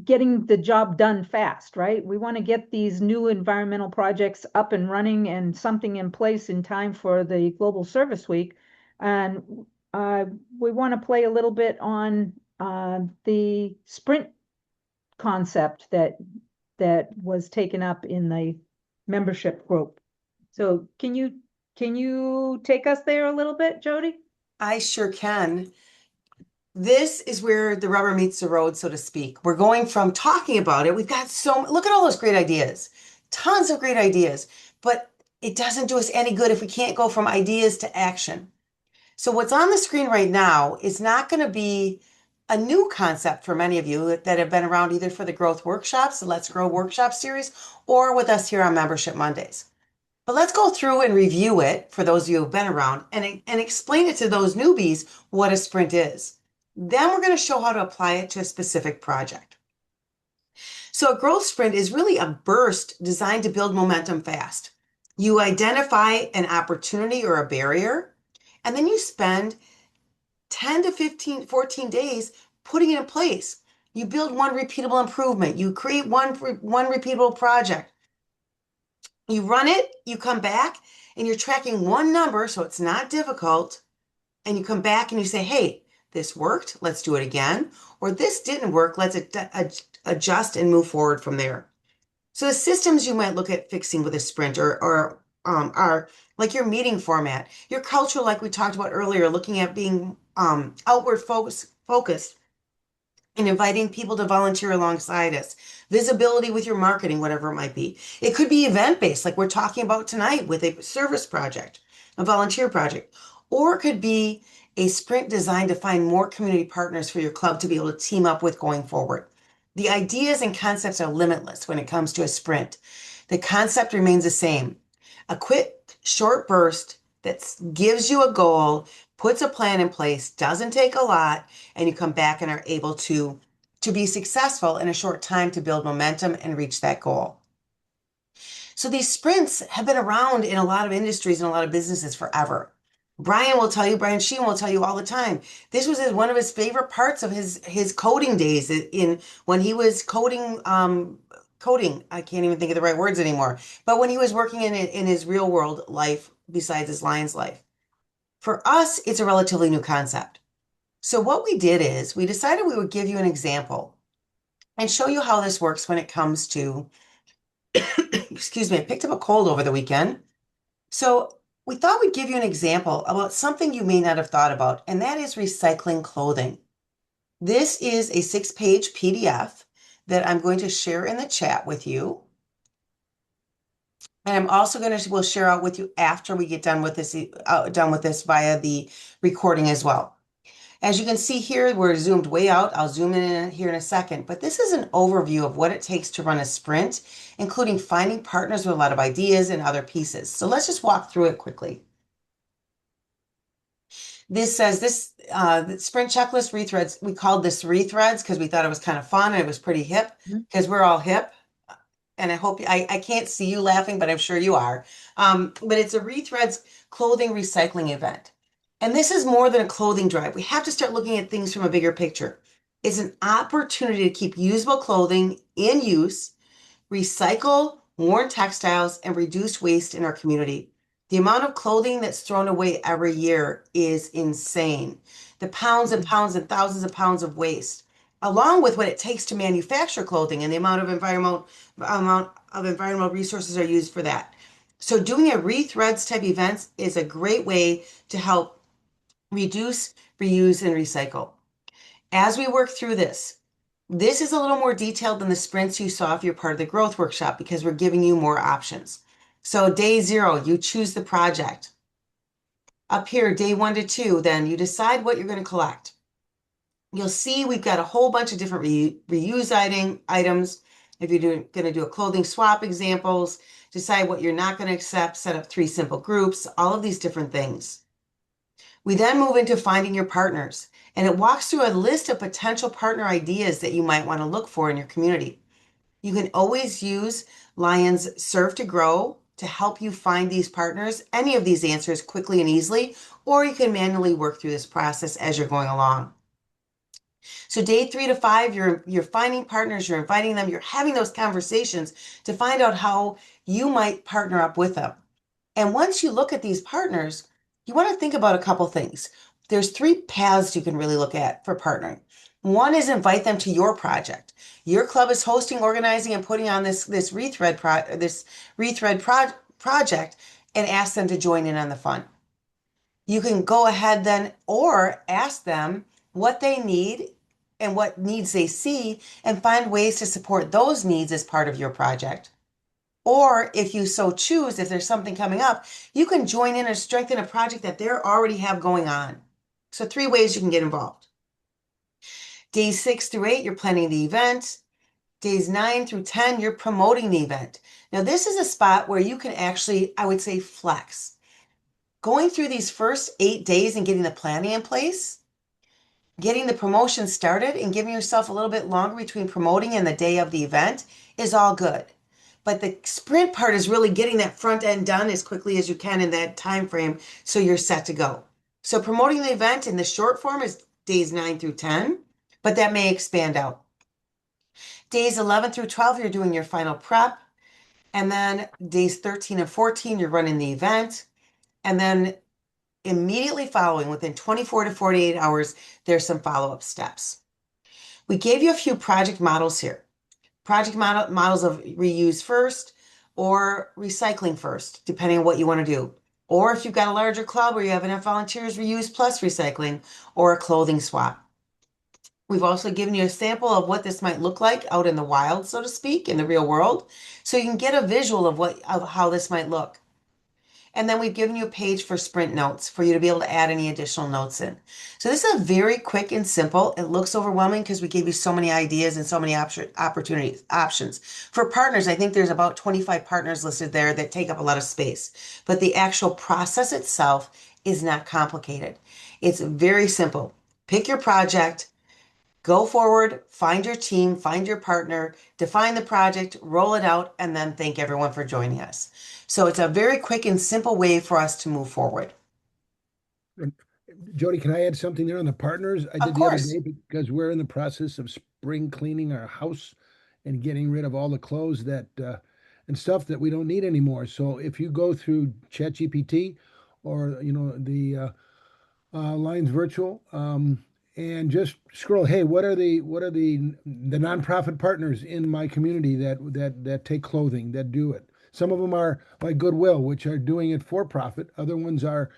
getting the job done fast, right? We want to get these new environmental projects up and running and something in place in time for the Global Service Week. And we want to play a little bit on the sprint concept that was taken up in the membership group. So can you take us there a little bit, Jody? I sure can. This is where the rubber meets the road, so to speak. We're going from talking about it. We've got look at all those great ideas, tons of great ideas, but it doesn't do us any good if we can't go from ideas to action. So what's on the screen right now is not going to be a new concept for many of you that have been around either for the growth workshops, the Let's Grow workshop series, or with us here on Membership Mondays. But let's go through and review it for those of you who've been around and explain it to those newbies what a sprint is. Then we're going to show how to apply it to a specific project. So a growth sprint is really a burst designed to build momentum fast. You identify an opportunity or a barrier, and then you spend 10 to 15, 14 days putting it in place. You build one repeatable improvement. You create one repeatable project. You run it, you come back, and you're tracking one number, so it's not difficult. And you come back and you say, hey, this worked, let's do it again. Or this didn't work, let's adjust and move forward from there. So the systems you might look at fixing with a sprint or are, like your meeting format, your culture, like we talked about earlier, looking at being outward focused and inviting people to volunteer alongside us. Visibility with your marketing, whatever it might be. It could be event based, like we're talking about tonight with a service project, a volunteer project, or it could be a sprint designed to find more community partners for your club to be able to team up with going forward. The ideas and concepts are limitless when it comes to a sprint. The concept remains the same. A quick, short burst that gives you a goal, puts a plan in place, doesn't take a lot, and you come back and are able to be successful in a short time to build momentum and reach that goal. So these sprints have been around in a lot of industries and a lot of businesses forever. Brian Sheen will tell you all the time. This was one of his favorite parts of his coding days in when he was coding. I can't even think of the right words anymore. But when he was working in his real world life besides his Lions life. For us, it's a relatively new concept. So what we did is we decided we would give you an example and show you how this works when it comes to, excuse me, I picked up a cold over the weekend. So we thought we'd give you an example about something you may not have thought about, and that is recycling clothing. This is a 6-page PDF that I'm going to share in the chat with you. And I'm also we'll share out with you after we get done with this via the recording as well. As you can see here, we're zoomed way out. I'll zoom in here in a second, but this is an overview of what it takes to run a sprint, including finding partners with a lot of ideas and other pieces. So let's just walk through it quickly. This says the sprint checklist rethreads. We called this rethreads because we thought it was kind of fun and it was pretty hip because we're all hip. And I hope I can't see you laughing, but I'm sure you are. But it's a rethreads clothing recycling event. And this is more than a clothing drive. We have to start looking at things from a bigger picture. It's an opportunity to keep usable clothing in use, recycle worn textiles, and reduce waste in our community. The amount of clothing that's thrown away every year is insane. The pounds and pounds and thousands of pounds of waste, along with what it takes to manufacture clothing and the amount of environmental resources are used for that. So doing a rethreads type events is a great way to help reduce, reuse, and recycle. As we work through this is a little more detailed than the sprints you saw if you're part of the growth workshop because we're giving you more options. So day 0, you choose the project. Up here, day 1 to 2, then you decide what you're going to collect. You'll see we've got a whole bunch of different reuse items. If you're going to do a clothing swap examples, decide what you're not going to accept, set up 3 simple groups, all of these different things. We then move into finding your partners, and it walks through a list of potential partner ideas that you might want to look for in your community. You can always use Lions Serve to Grow to help you find these partners, any of these answers quickly and easily, or you can manually work through this process as you're going along. So day 3 to 5, you're finding partners, you're inviting them, you're having those conversations to find out how you might partner up with them. And once you look at these partners, you want to think about a couple things. There's 3 paths you can really look at for partnering. One is invite them to your project. Your club is hosting, organizing, and putting on this rethread project and ask them to join in on the fun. You can go ahead then or ask them what they need and what needs they see and find ways to support those needs as part of your project. Or if you so choose, if there's something coming up, you can join in or strengthen a project that they already have going on. So 3 ways you can get involved. Days 6 through 8, you're planning the event. Days 9 through 10, you're promoting the event. Now, this is a spot where you can actually, I would say, flex. Going through these first 8 days and getting the planning in place, getting the promotion started and giving yourself a little bit longer between promoting and the day of the event is all good. But the sprint part is really getting that front end done as quickly as you can in that time frame so you're set to go. So promoting the event in the short form is days 9 through 10, but that may expand out. Days 11 through 12, you're doing your final prep. And then days 13 and 14, you're running the event. And then immediately following, within 24 to 48 hours, there's some follow-up steps. We gave you a few project models here. Project models of reuse first, or recycling first, depending on what you want to do. Or if you've got a larger club where you have enough volunteers, reuse plus recycling or a clothing swap. We've also given you a sample of what this might look like out in the wild, so to speak, in the real world, so you can get a visual of how this might look. And then we've given you a page for sprint notes for you to be able to add any additional notes in. So this is a very quick and simple. It looks overwhelming because we gave you so many ideas and so many options. For partners, I think there's about 25 partners listed there that take up a lot of space. But the actual process itself is not complicated. It's very simple. Pick your project, go forward, find your team, find your partner, define the project, roll it out, and then thank everyone for joining us. So it's a very quick and simple way for us to move forward. And Jody, can I add something there on the partners? I Of did the other course. day because we're in the process of spring cleaning our house and getting rid of all the clothes that and stuff that we don't need anymore. So if you go through ChatGPT or the Lines Virtual, and just scroll, hey, what are the nonprofit partners in my community that take clothing, that do it? Some of them are like Goodwill, which are doing it for profit. Other ones are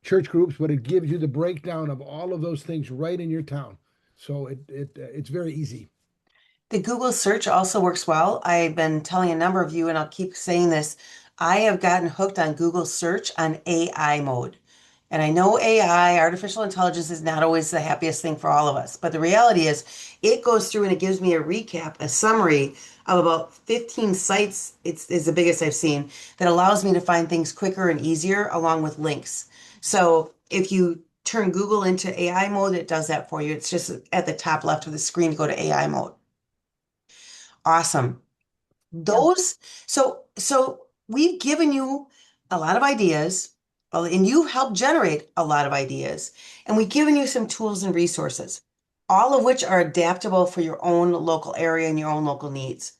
church groups, but it gives you the breakdown of all of those things right in your town. So it's very easy. The Google search also works well. I've been telling a number of you, and I'll keep saying this. I have gotten hooked on Google search on AI mode. And I know AI, artificial intelligence, is not always the happiest thing for all of us. But the reality is, it goes through and it gives me a recap, a summary of about 15 sites. It's the biggest I've seen that allows me to find things quicker and easier along with links. So if you turn Google into AI mode, it does that for you. It's just at the top left of the screen to go to AI mode. Awesome. Yeah, So we've given you a lot of ideas, and you've helped generate a lot of ideas, and we've given you some tools and resources, all of which are adaptable for your own local area and your own local needs.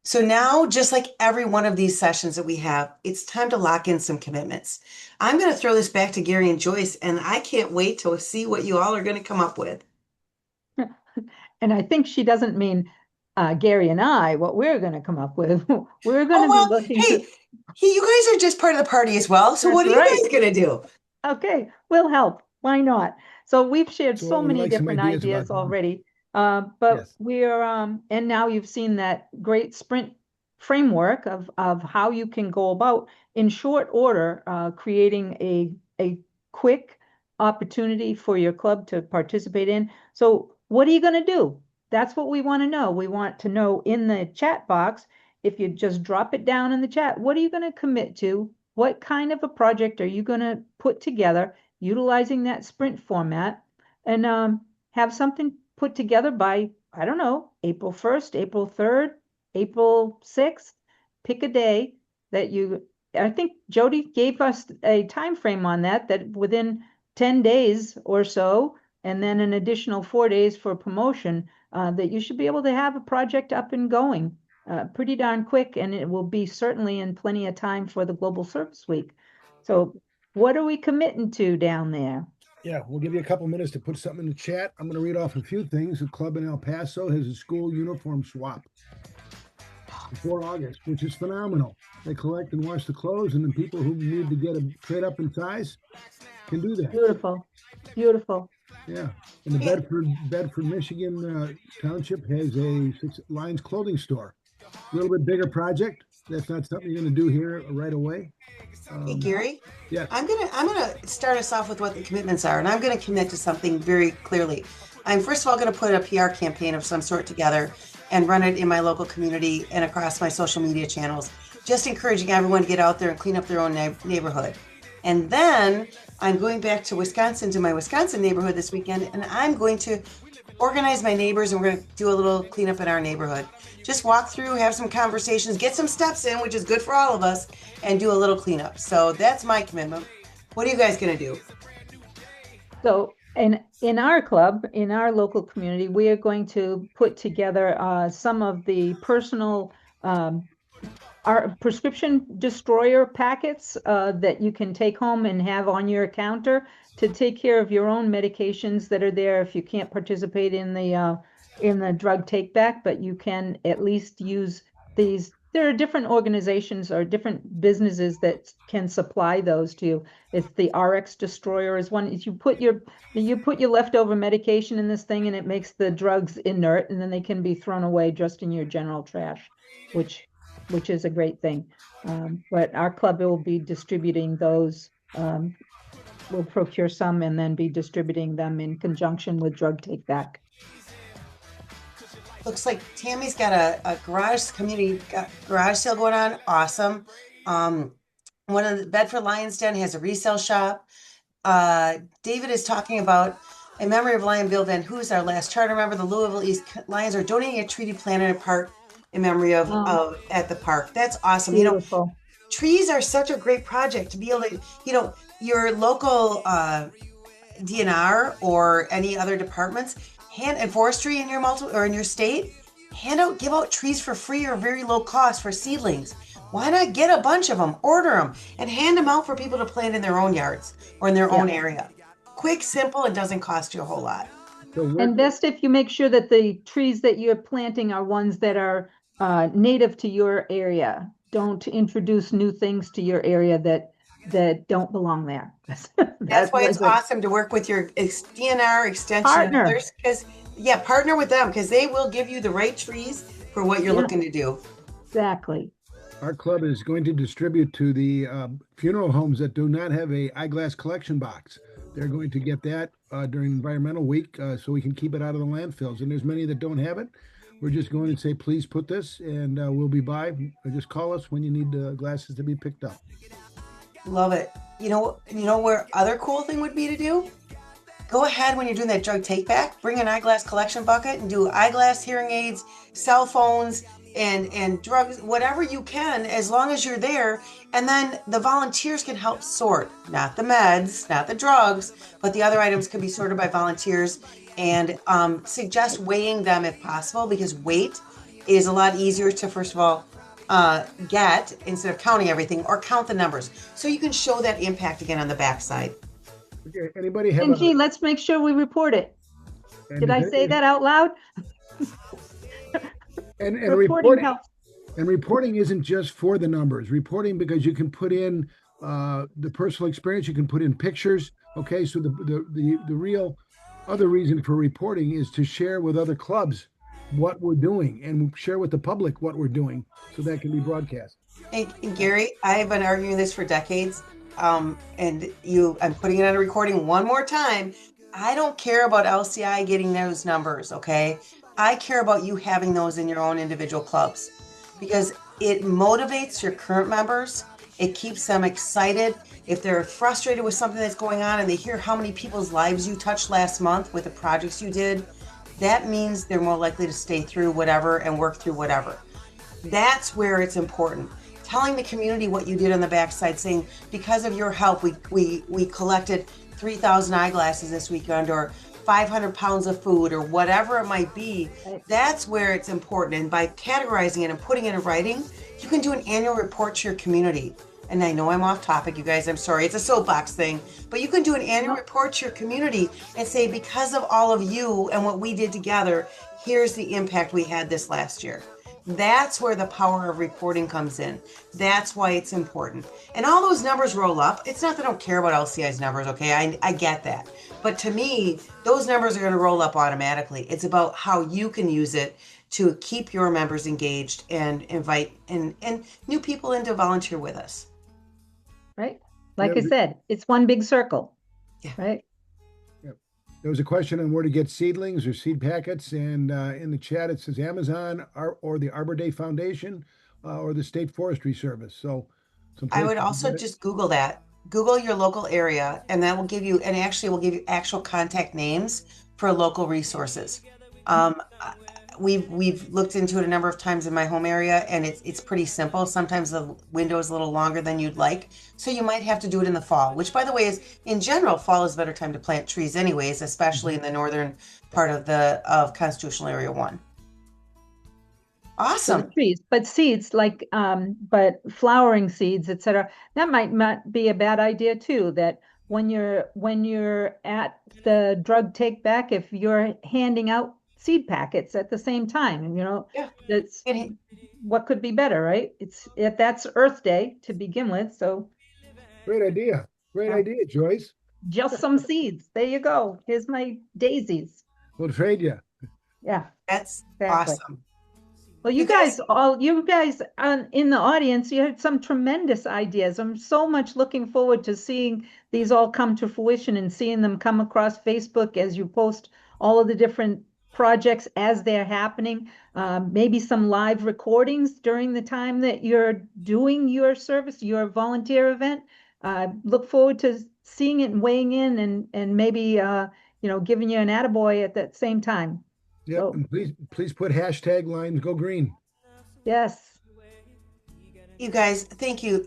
So now, just like every one of these sessions that we have, it's time to lock in some commitments. I'm going to throw this back to Gary and Joyce, and I can't wait to see what you all are going to come up with. and I think she doesn't mean Gary and I, what we're going to come up with. We're going Oh, to be well, looking to, hey, you guys are just part of the party as well. So what that's are you right. guys going to do? Okay, we'll help. Why not? So we've shared So I so would many like some different ideas about ideas already. But yes. we're and now you've seen that great sprint framework of how you can go about in short order creating a quick opportunity for your club to participate in. So what are you going to do? That's what we want to know. We want to know in the chat box, if you just drop it down in the chat, what are you going to commit to? What kind of a project are you going to put together utilizing that sprint format and have something put together by, I don't know, April 1st, April 3rd, April 6th? Pick a day that you, I think Jody gave us a time frame on that, that within 10 days or so, and then an additional 4 days for promotion, that you should be able to have a project up and going pretty darn quick, and it will be certainly in plenty of time for the Global Service Week. So what are we committing to down there? Yeah, we'll give you a couple minutes to put something in the chat. I'm going to read off a few things. The club in El Paso has a school uniform swap before August, which is phenomenal. They collect and wash the clothes, and the people who need to get a trade up in size can do that. Beautiful, beautiful. Yeah. And the Yeah, Bedford, Michigan township has a Lions clothing store. A little bit bigger project. That's not something you're going to do here right away. hey Um, Gary, yes. I'm gonna start us off with what the commitments are, and I'm gonna commit to something very clearly. I'm first of all gonna put a PR campaign of some sort together and run it in my local community and across my social media channels, just encouraging everyone to get out there and clean up their own neighborhood. And then I'm going back to Wisconsin to my Wisconsin neighborhood this weekend, and I'm going to organize my neighbors and we're going to do a little cleanup in our neighborhood. Just walk through, have some conversations, get some steps in, which is good for all of us, and do a little cleanup. So that's my commitment. What are you guys going to do? So in our club, in our local community, we are going to put together some of the personal our prescription destroyer packets that you can take home and have on your counter to take care of your own medications that are there if you can't participate in the drug take back, but you can at least use these there are different organizations or different businesses that can supply those to you. It's the RX Destroyer is one. Is you put your leftover medication in this thing and it makes the drugs inert and then they can be thrown away just in your general trash, which which is a great thing. But our club will be distributing those. We'll procure some and then be distributing them in conjunction with Drug Take Back. Looks like Tammy's got a garage sale going on. Awesome. One of the Bedford Lions Den has a resale shop. David is talking about in memory of Lion Bill Van Hoos, our last charter member. The Louisville East Lions are donating a tree to plant in a park in memory of at the park. That's awesome. Beautiful. Trees are such a great project to be able to, your local DNR or any other departments, and forestry in your in your state, give out trees for free or very low cost for seedlings. Why not get a bunch of them, order them, and hand them out for people to plant in their own yards or in their own area? Quick, simple, and doesn't cost you a whole lot. And best if you make sure that the trees that you're planting are ones that are native to your area. Don't introduce new things to your area that don't belong there. That's why it's awesome to work with your DNR extension partner. And others, because partner with them because they will give you the right trees for what you're looking to do. Exactly. Our club is going to distribute to the funeral homes that do not have a eyeglass collection box. They're going to get that during Environmental Week so we can keep it out of the landfills. And there's many that don't have it. We're just going to say, please put this, and we'll be by. Just call us when you need the glasses to be picked up. Love it. You know where other cool thing would be to do? Go ahead when you're doing that drug take back, bring an eyeglass collection bucket and do eyeglass, hearing aids, cell phones, and drugs, whatever you can, as long as you're there. And then the volunteers can help sort, not the meds, not the drugs, but the other items can be sorted by volunteers and suggest weighing them if possible, because weight is a lot easier to, first of all, get instead of counting everything, or count the numbers. So you can show that impact again on the backside. Okay, anybody have and let's make sure we report it. Did I say that out loud? And reporting isn't just for the numbers. Reporting because you can put in the personal experience, you can put in pictures. Okay, so the real other reason for reporting is to share with other clubs what we're doing and share with the public what we're doing, so that can be broadcast. Hey, Gary, I've been arguing this for decades, and I'm putting it on a recording one more time. I don't care about LCI getting those numbers, okay? I care about you having those in your own individual clubs, because it motivates your current members. It keeps them excited. If they're frustrated with something that's going on and they hear how many people's lives you touched last month with the projects you did, that means they're more likely to stay through whatever and work through whatever. That's where it's important. Telling the community what you did on the backside, saying, because of your help, we collected 3,000 eyeglasses this weekend, or 500 pounds of food, or whatever it might be. That's where it's important. And by categorizing it and putting it in writing, you can do an annual report to your community. And I know I'm off topic, you guys, I'm sorry, it's a soapbox thing, but you can do an annual report to your community and say, because of all of you and what we did together, here's the impact we had this last year. That's where the power of reporting comes in. That's why it's important. And all those numbers roll up. It's not that I don't care about LCI's numbers, okay? I get that. But to me, those numbers are going to roll up automatically. It's about how you can use it to keep your members engaged and invite and new people in to volunteer with us. Right? Like I said, it's one big circle. Yeah. Right? There was a question on where to get seedlings or seed packets, and in the chat it says Amazon or the Arbor Day Foundation or the State Forestry Service. So I would also just Google that. Google your local area, and that will give you, and actually will give you actual contact names for local resources. We've looked into it a number of times in my home area, and it's pretty simple. Sometimes the window is a little longer than you'd like, so you might have to do it in the fall, which, by the way, is, in general, fall is a better time to plant trees anyways, especially in the northern part of Constitutional Area 1. Awesome. Trees, but seeds like but flowering seeds, etc. That might not be a bad idea too. That when you're at the drug take back, if you're handing out seed packets at the same time. And, Yeah. that's And what could be better, right? It's if that's Earth Day to begin with. So Great idea. Great yeah, idea, Joyce. just some seeds. There you go. Here's my daisies. We'll trade you. Yeah, that's exactly. awesome. Well, You guys, you guys in the audience, you had some tremendous ideas. I'm so much looking forward to seeing these all come to fruition and seeing them come across Facebook as you post all of the different projects as they're happening. Maybe some live recordings during the time that you're doing your service, your volunteer event. Look forward to seeing it and weighing in and maybe giving you an attaboy at that same time. Yep. So And please put hashtag lines go green. yes. you guys, thank you,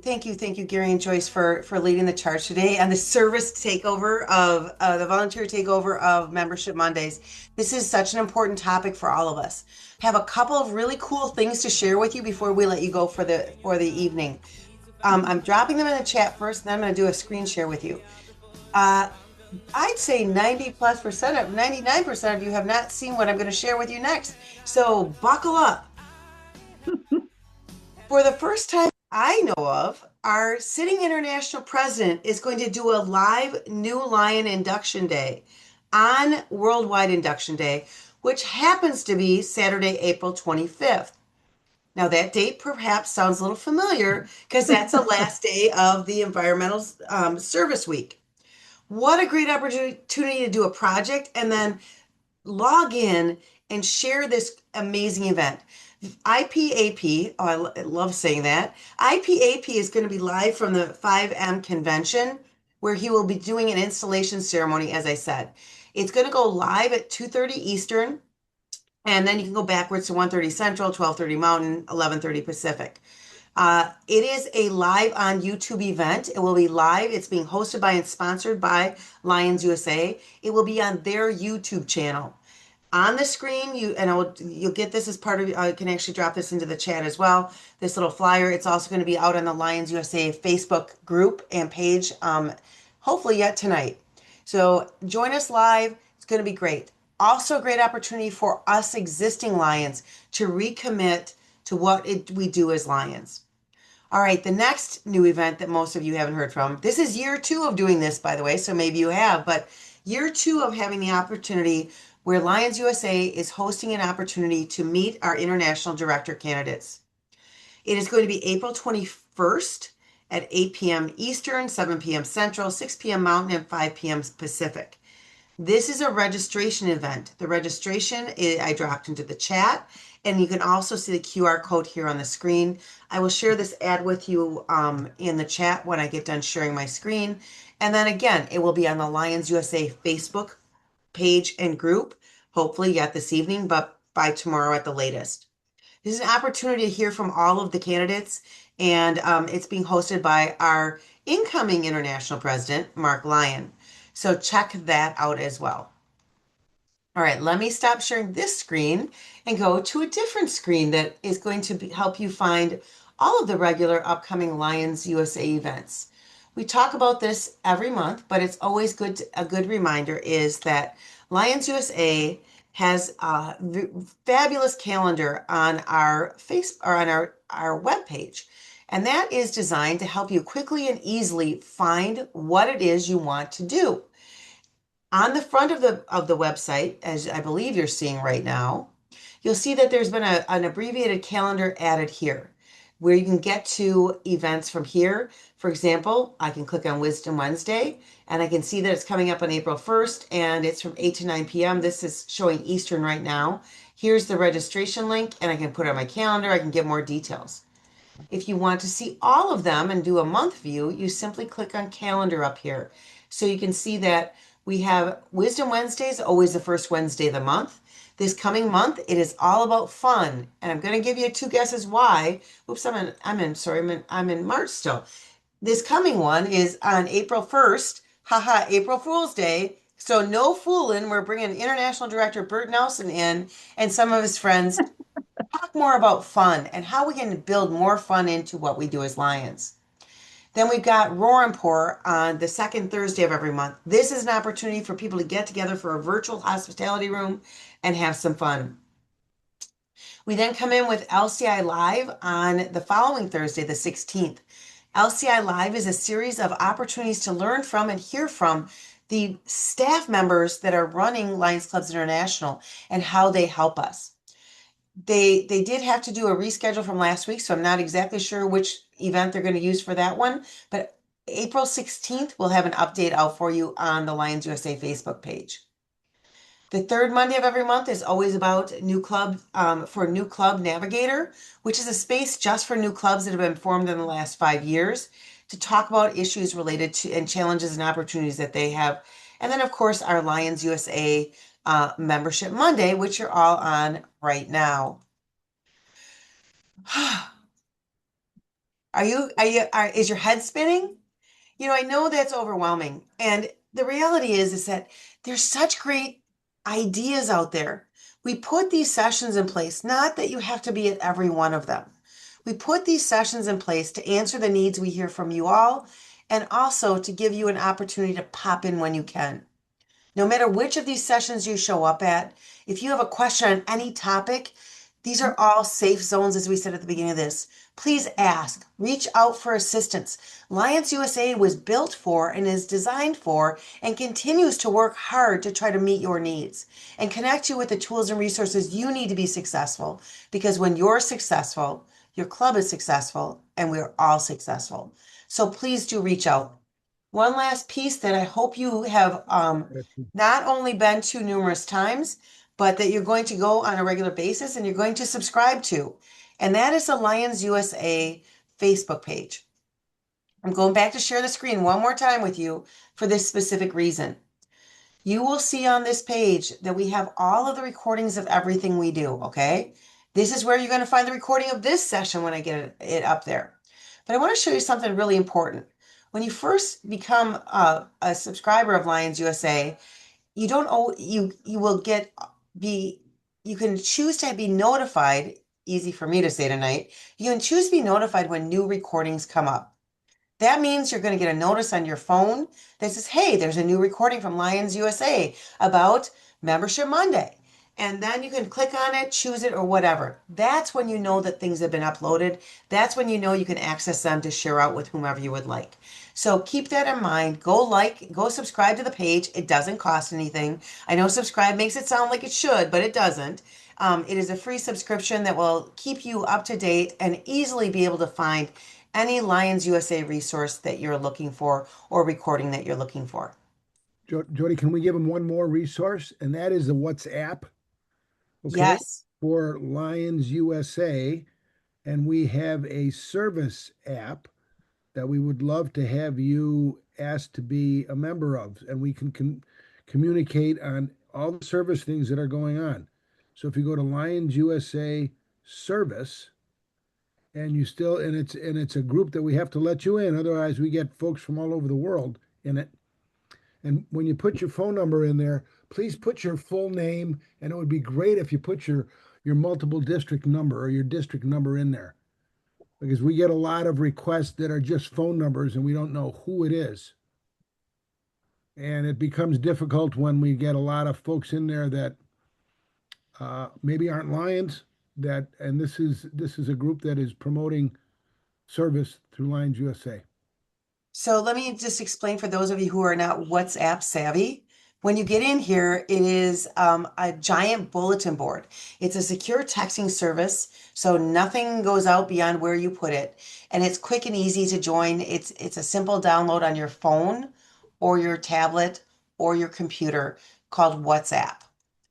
Gary and Joyce for leading the charge today and the service takeover of the volunteer takeover of Membership Mondays. This is such an important topic for all of us. Have a couple of really cool things to share with you before we let you go for the evening. I'm dropping them in the chat first, and then I'm going to do a screen share with you. Uh, I'd say 99% of you have not seen what I'm going to share with you next. So buckle up. For the first time I know of, our sitting international president is going to do a live New Lion Induction Day on Worldwide Induction Day, which happens to be Saturday, April 25th. Now, that date perhaps sounds a little familiar because that's the last day of the Environmental Service Week. What a great opportunity to do a project and then log in and share this amazing event. IPAP, oh, I love saying that. IPAP is going to be live from the 5M convention where he will be doing an installation ceremony, as I said. It's going to go live at 2:30 Eastern, and then you can go backwards to 1:30 Central, 12:30 Mountain, 11:30 Pacific. It is a live on YouTube event. It will be live. It's being hosted by and sponsored by Lions USA. It will be on their YouTube channel. On the screen, you'll get this as part of. I can actually drop this into the chat as well. This little flyer. It's also going to be out on the Lions USA Facebook group and page. Hopefully yet tonight. So join us live. It's going to be great. Also, a great opportunity for us existing Lions to recommit to what we do as Lions. All right, the next new event that most of you haven't heard from. This is year 2 of doing this, by the way, so maybe you have, but year 2 of having the opportunity where Lions USA is hosting an opportunity to meet our international director candidates. It is going to be April 21st at 8 p.m. Eastern, 7 p.m. Central, 6 p.m. Mountain, and 5 p.m. Pacific. This is a registration event. The registration I dropped into the chat, and you can also see the QR code here on the screen. I will share this ad with you in the chat when I get done sharing my screen. And then again, it will be on the Lions USA Facebook page and group, hopefully yet this evening, but by tomorrow at the latest. This is an opportunity to hear from all of the candidates, and it's being hosted by our incoming international president, Mark Lyon. So check that out as well. All right, let me stop sharing this screen and go to a different screen that is going to help you find all of the regular upcoming Lions USA events. We talk about this every month, but it's always a good reminder is that Lions USA has a fabulous calendar on our our webpage. And that is designed to help you quickly and easily find what it is you want to do. On the front of the website, as I believe you're seeing right now, you'll see that there's been an abbreviated calendar added here where you can get to events from here. For example, I can click on Wisdom Wednesday and I can see that it's coming up on April 1st and it's from 8 to 9 p.m. This is showing Eastern right now. Here's the registration link and I can put it on my calendar. I can get more details. If you want to see all of them and do a month view, you simply click on calendar up here. So you can see that we have Wisdom Wednesdays, always the first Wednesday of the month. This coming month, it is all about fun. And I'm going to give you 2 guesses why. Oops, I'm in March still. This coming one is on April 1st. Haha, April Fool's Day. So no fooling. We're bringing International Director Bert Nelson in and some of his friends talk more about fun and how we can build more fun into what we do as Lions. Then we've got Roar and Pour on the second Thursday of every month. This is an opportunity for people to get together for a virtual hospitality room and have some fun. We then come in with LCI Live on the following Thursday, the 16th. LCI Live is a series of opportunities to learn from and hear from the staff members that are running Lions Clubs International and how they help us. They did have to do a reschedule from last week, so I'm not exactly sure which event they're going to use for that one, but April 16th, we'll have an update out for you on the Lions USA Facebook page. The third Monday of every month is always about new club for New Club Navigator, which is a space just for new clubs that have been formed in the last 5 years to talk about issues related to and challenges and opportunities that they have. And then, of course, our Lions USA Membership Monday, which you're all on right now. Is your head spinning? I know that's overwhelming. And the reality is that there's such great ideas out there. We put these sessions in place, not that you have to be at every one of them. We put these sessions in place to answer the needs we hear from you all and also to give you an opportunity to pop in when you can. No matter which of these sessions you show up at, if you have a question on any topic, these are all safe zones, as we said at the beginning of this. Please ask, reach out for assistance. Lions USA was built for and is designed for and continues to work hard to try to meet your needs and connect you with the tools and resources you need to be successful. Because when you're successful, your club is successful and we're all successful. So please do reach out. One last piece that I hope you have not only been to numerous times, but that you're going to go on a regular basis and you're going to subscribe to. And that is the Lions USA Facebook page. I'm going back to share the screen one more time with you for this specific reason. You will see on this page that we have all of the recordings of everything we do, okay? This is where you're going to find the recording of this session when I get it up there. But I want to show you something really important. When you first become a subscriber of Lions USA, you don't owe you will get be you can choose to be notified, easy for me to say tonight. You can choose to be notified when new recordings come up. That means you're going to get a notice on your phone that says, hey, there's a new recording from Lions USA about Membership Monday. And then you can click on it, choose it, or whatever. That's when you know that things have been uploaded. That's when you know you can access them to share out with whomever you would like. So keep that in mind. Go subscribe to the page. It doesn't cost anything. I know subscribe makes it sound like it should, but it doesn't. It is a free subscription that will keep you up to date and easily be able to find any Lions USA resource that you're looking for or recording that you're looking for. Jody, can we give them one more resource? And that is the WhatsApp, okay, Yes. for Lions USA. And we have a service app that we would love to have you asked to be a member of. And we can communicate on all the service things that are going on. So if you go to Lions USA Service, and you still and it's a group that we have to let you in, otherwise we get folks from all over the world in it. And when you put your phone number in there, please put your full name, and it would be great if you put your multiple district number or your district number in there, because we get a lot of requests that are just phone numbers and we don't know who it is. And it becomes difficult when we get a lot of folks in there that maybe aren't Lions, that and this is a group that is promoting service through Lions USA. So let me just explain for those of you who are not WhatsApp savvy. When you get in here, it is a giant bulletin board. It's a secure texting service, so nothing goes out beyond where you put it. And it's quick and easy to join. It's a simple download on your phone or your tablet or your computer called WhatsApp.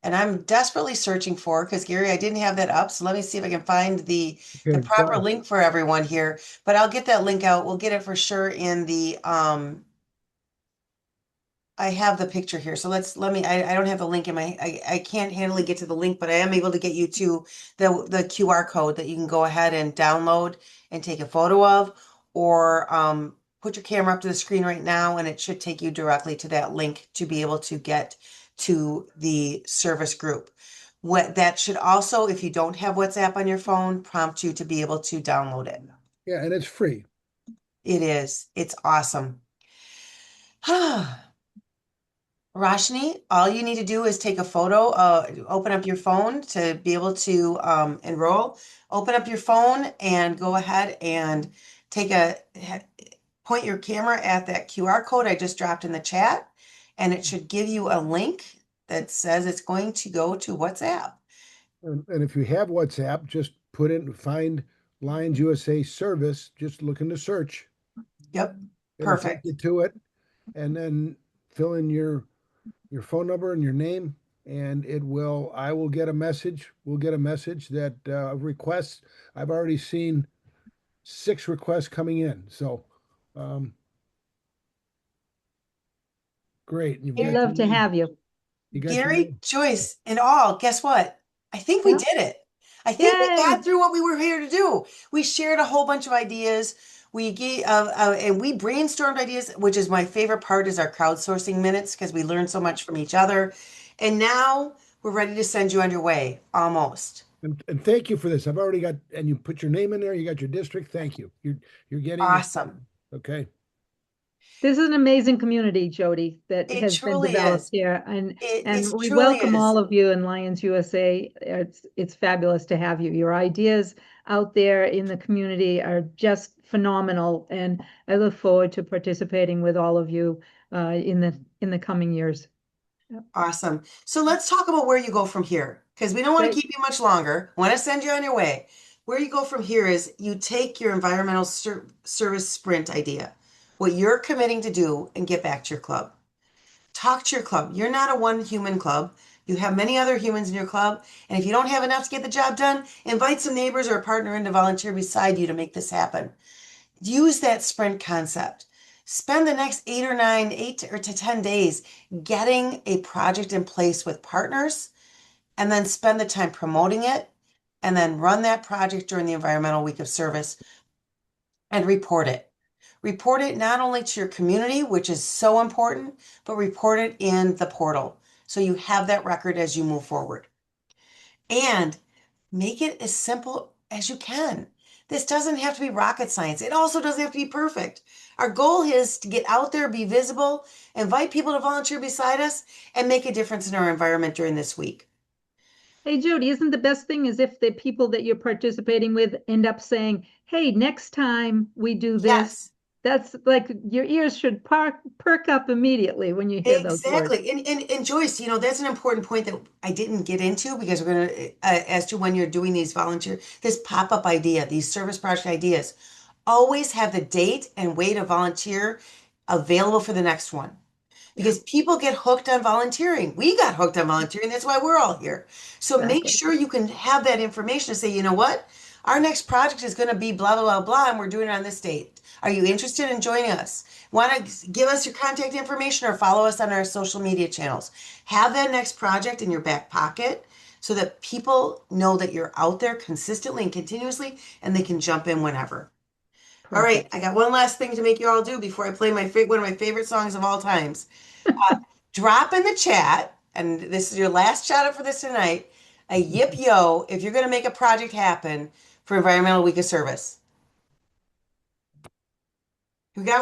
And I'm desperately searching for, because Gary, I didn't have that up. So let me see if I can find the Okay, proper link for everyone here. But I'll get that link out. We'll get it for sure in the I have the picture here. So I don't have the link in I can't handily get to the link, but I am able to get you to the QR code that you can go ahead and download and take a photo of, or put your camera up to the screen right now and it should take you directly to that link to be able to get to the service group. What that should also, if you don't have WhatsApp on your phone, prompt you to be able to download it. yeah, and it's free. It is. It's awesome. Roshni, all you need to do is take a photo, open up your phone to be able to enroll. Open up your phone and go ahead and take a point your camera at that QR code I just dropped in the chat, and it should give you a link that says it's going to go to WhatsApp. And if you have WhatsApp, just put in, find Lions USA service, just look in the search. Yep, It'll take perfect. you to it, and then fill in your phone number and your name, and I will get a message. We'll get a message that requests. I've already seen 6 requests coming in. So um, great. You've We'd got your love to name. have you. You got your Gary, name. Joyce, and all, guess what? I think we Yeah. did it. I think we got Yay! through what we were here to do. We shared a whole bunch of ideas. We gave and we brainstormed ideas, which is my favorite part is our crowdsourcing minutes because we learn so much from each other. And now we're ready to send you on your way, almost. And thank you for this. I've already got, and you put your name in there. You got your district. Thank you. You're getting it. Awesome. Okay. This is an amazing community, Jody, that It has been truly developed is. here, It and we truly welcome is. all of you in Lions USA. It's fabulous to have you. Your ideas out there in the community are just phenomenal, and I look forward to participating with all of you in the coming years. Yep. Awesome. So let's talk about where you go from here because we don't want to Great. keep you much longer. Want to send you on your way. Where you go from here is you take your environmental service sprint idea, what you're committing to do, and get back to your club. Talk to your club. You're not a one human club. You have many other humans in your club. And if you don't have enough to get the job done, invite some neighbors or a partner in to volunteer beside you to make this happen. Use that sprint concept. Spend the next 8 or 10 days getting a project in place with partners, and then spend the time promoting it, and then run that project during the Environmental Week of Service and report it. Report it not only to your community, which is so important, but report it in the portal so you have that record as you move forward. And make it as simple as you can. This doesn't have to be rocket science. It also doesn't have to be perfect. Our goal is to get out there, be visible, invite people to volunteer beside us, and make a difference in our environment during this week. Hey, Jody, isn't the best thing is if the people that you're participating with end up saying, hey, next time we do this, Yes. that's like your ears should perk up immediately when you hear those words. Exactly. And Joyce, that's an important point that I didn't get into because we're going to, as to when you're doing these this pop-up idea, these service project ideas, always have the date and way to volunteer available for the next one Yeah, because people get hooked on volunteering. We got hooked on volunteering. That's why we're all here. So make exactly. sure you can have that information to say, you know what? Our next project is going to be blah, blah, blah, blah, and we're doing it on this date. Are you interested in joining us? Want to give us your contact information or follow us on our social media channels? Have that next project in your back pocket so that people know that you're out there consistently and continuously and they can jump in whenever. All right, Perfect. I got one last thing to make you all do before I play one of my favorite songs of all times. Drop in the chat, and this is your last shout out for this tonight, a yip yo if you're going to make a project happen for Environmental Week of Service. We got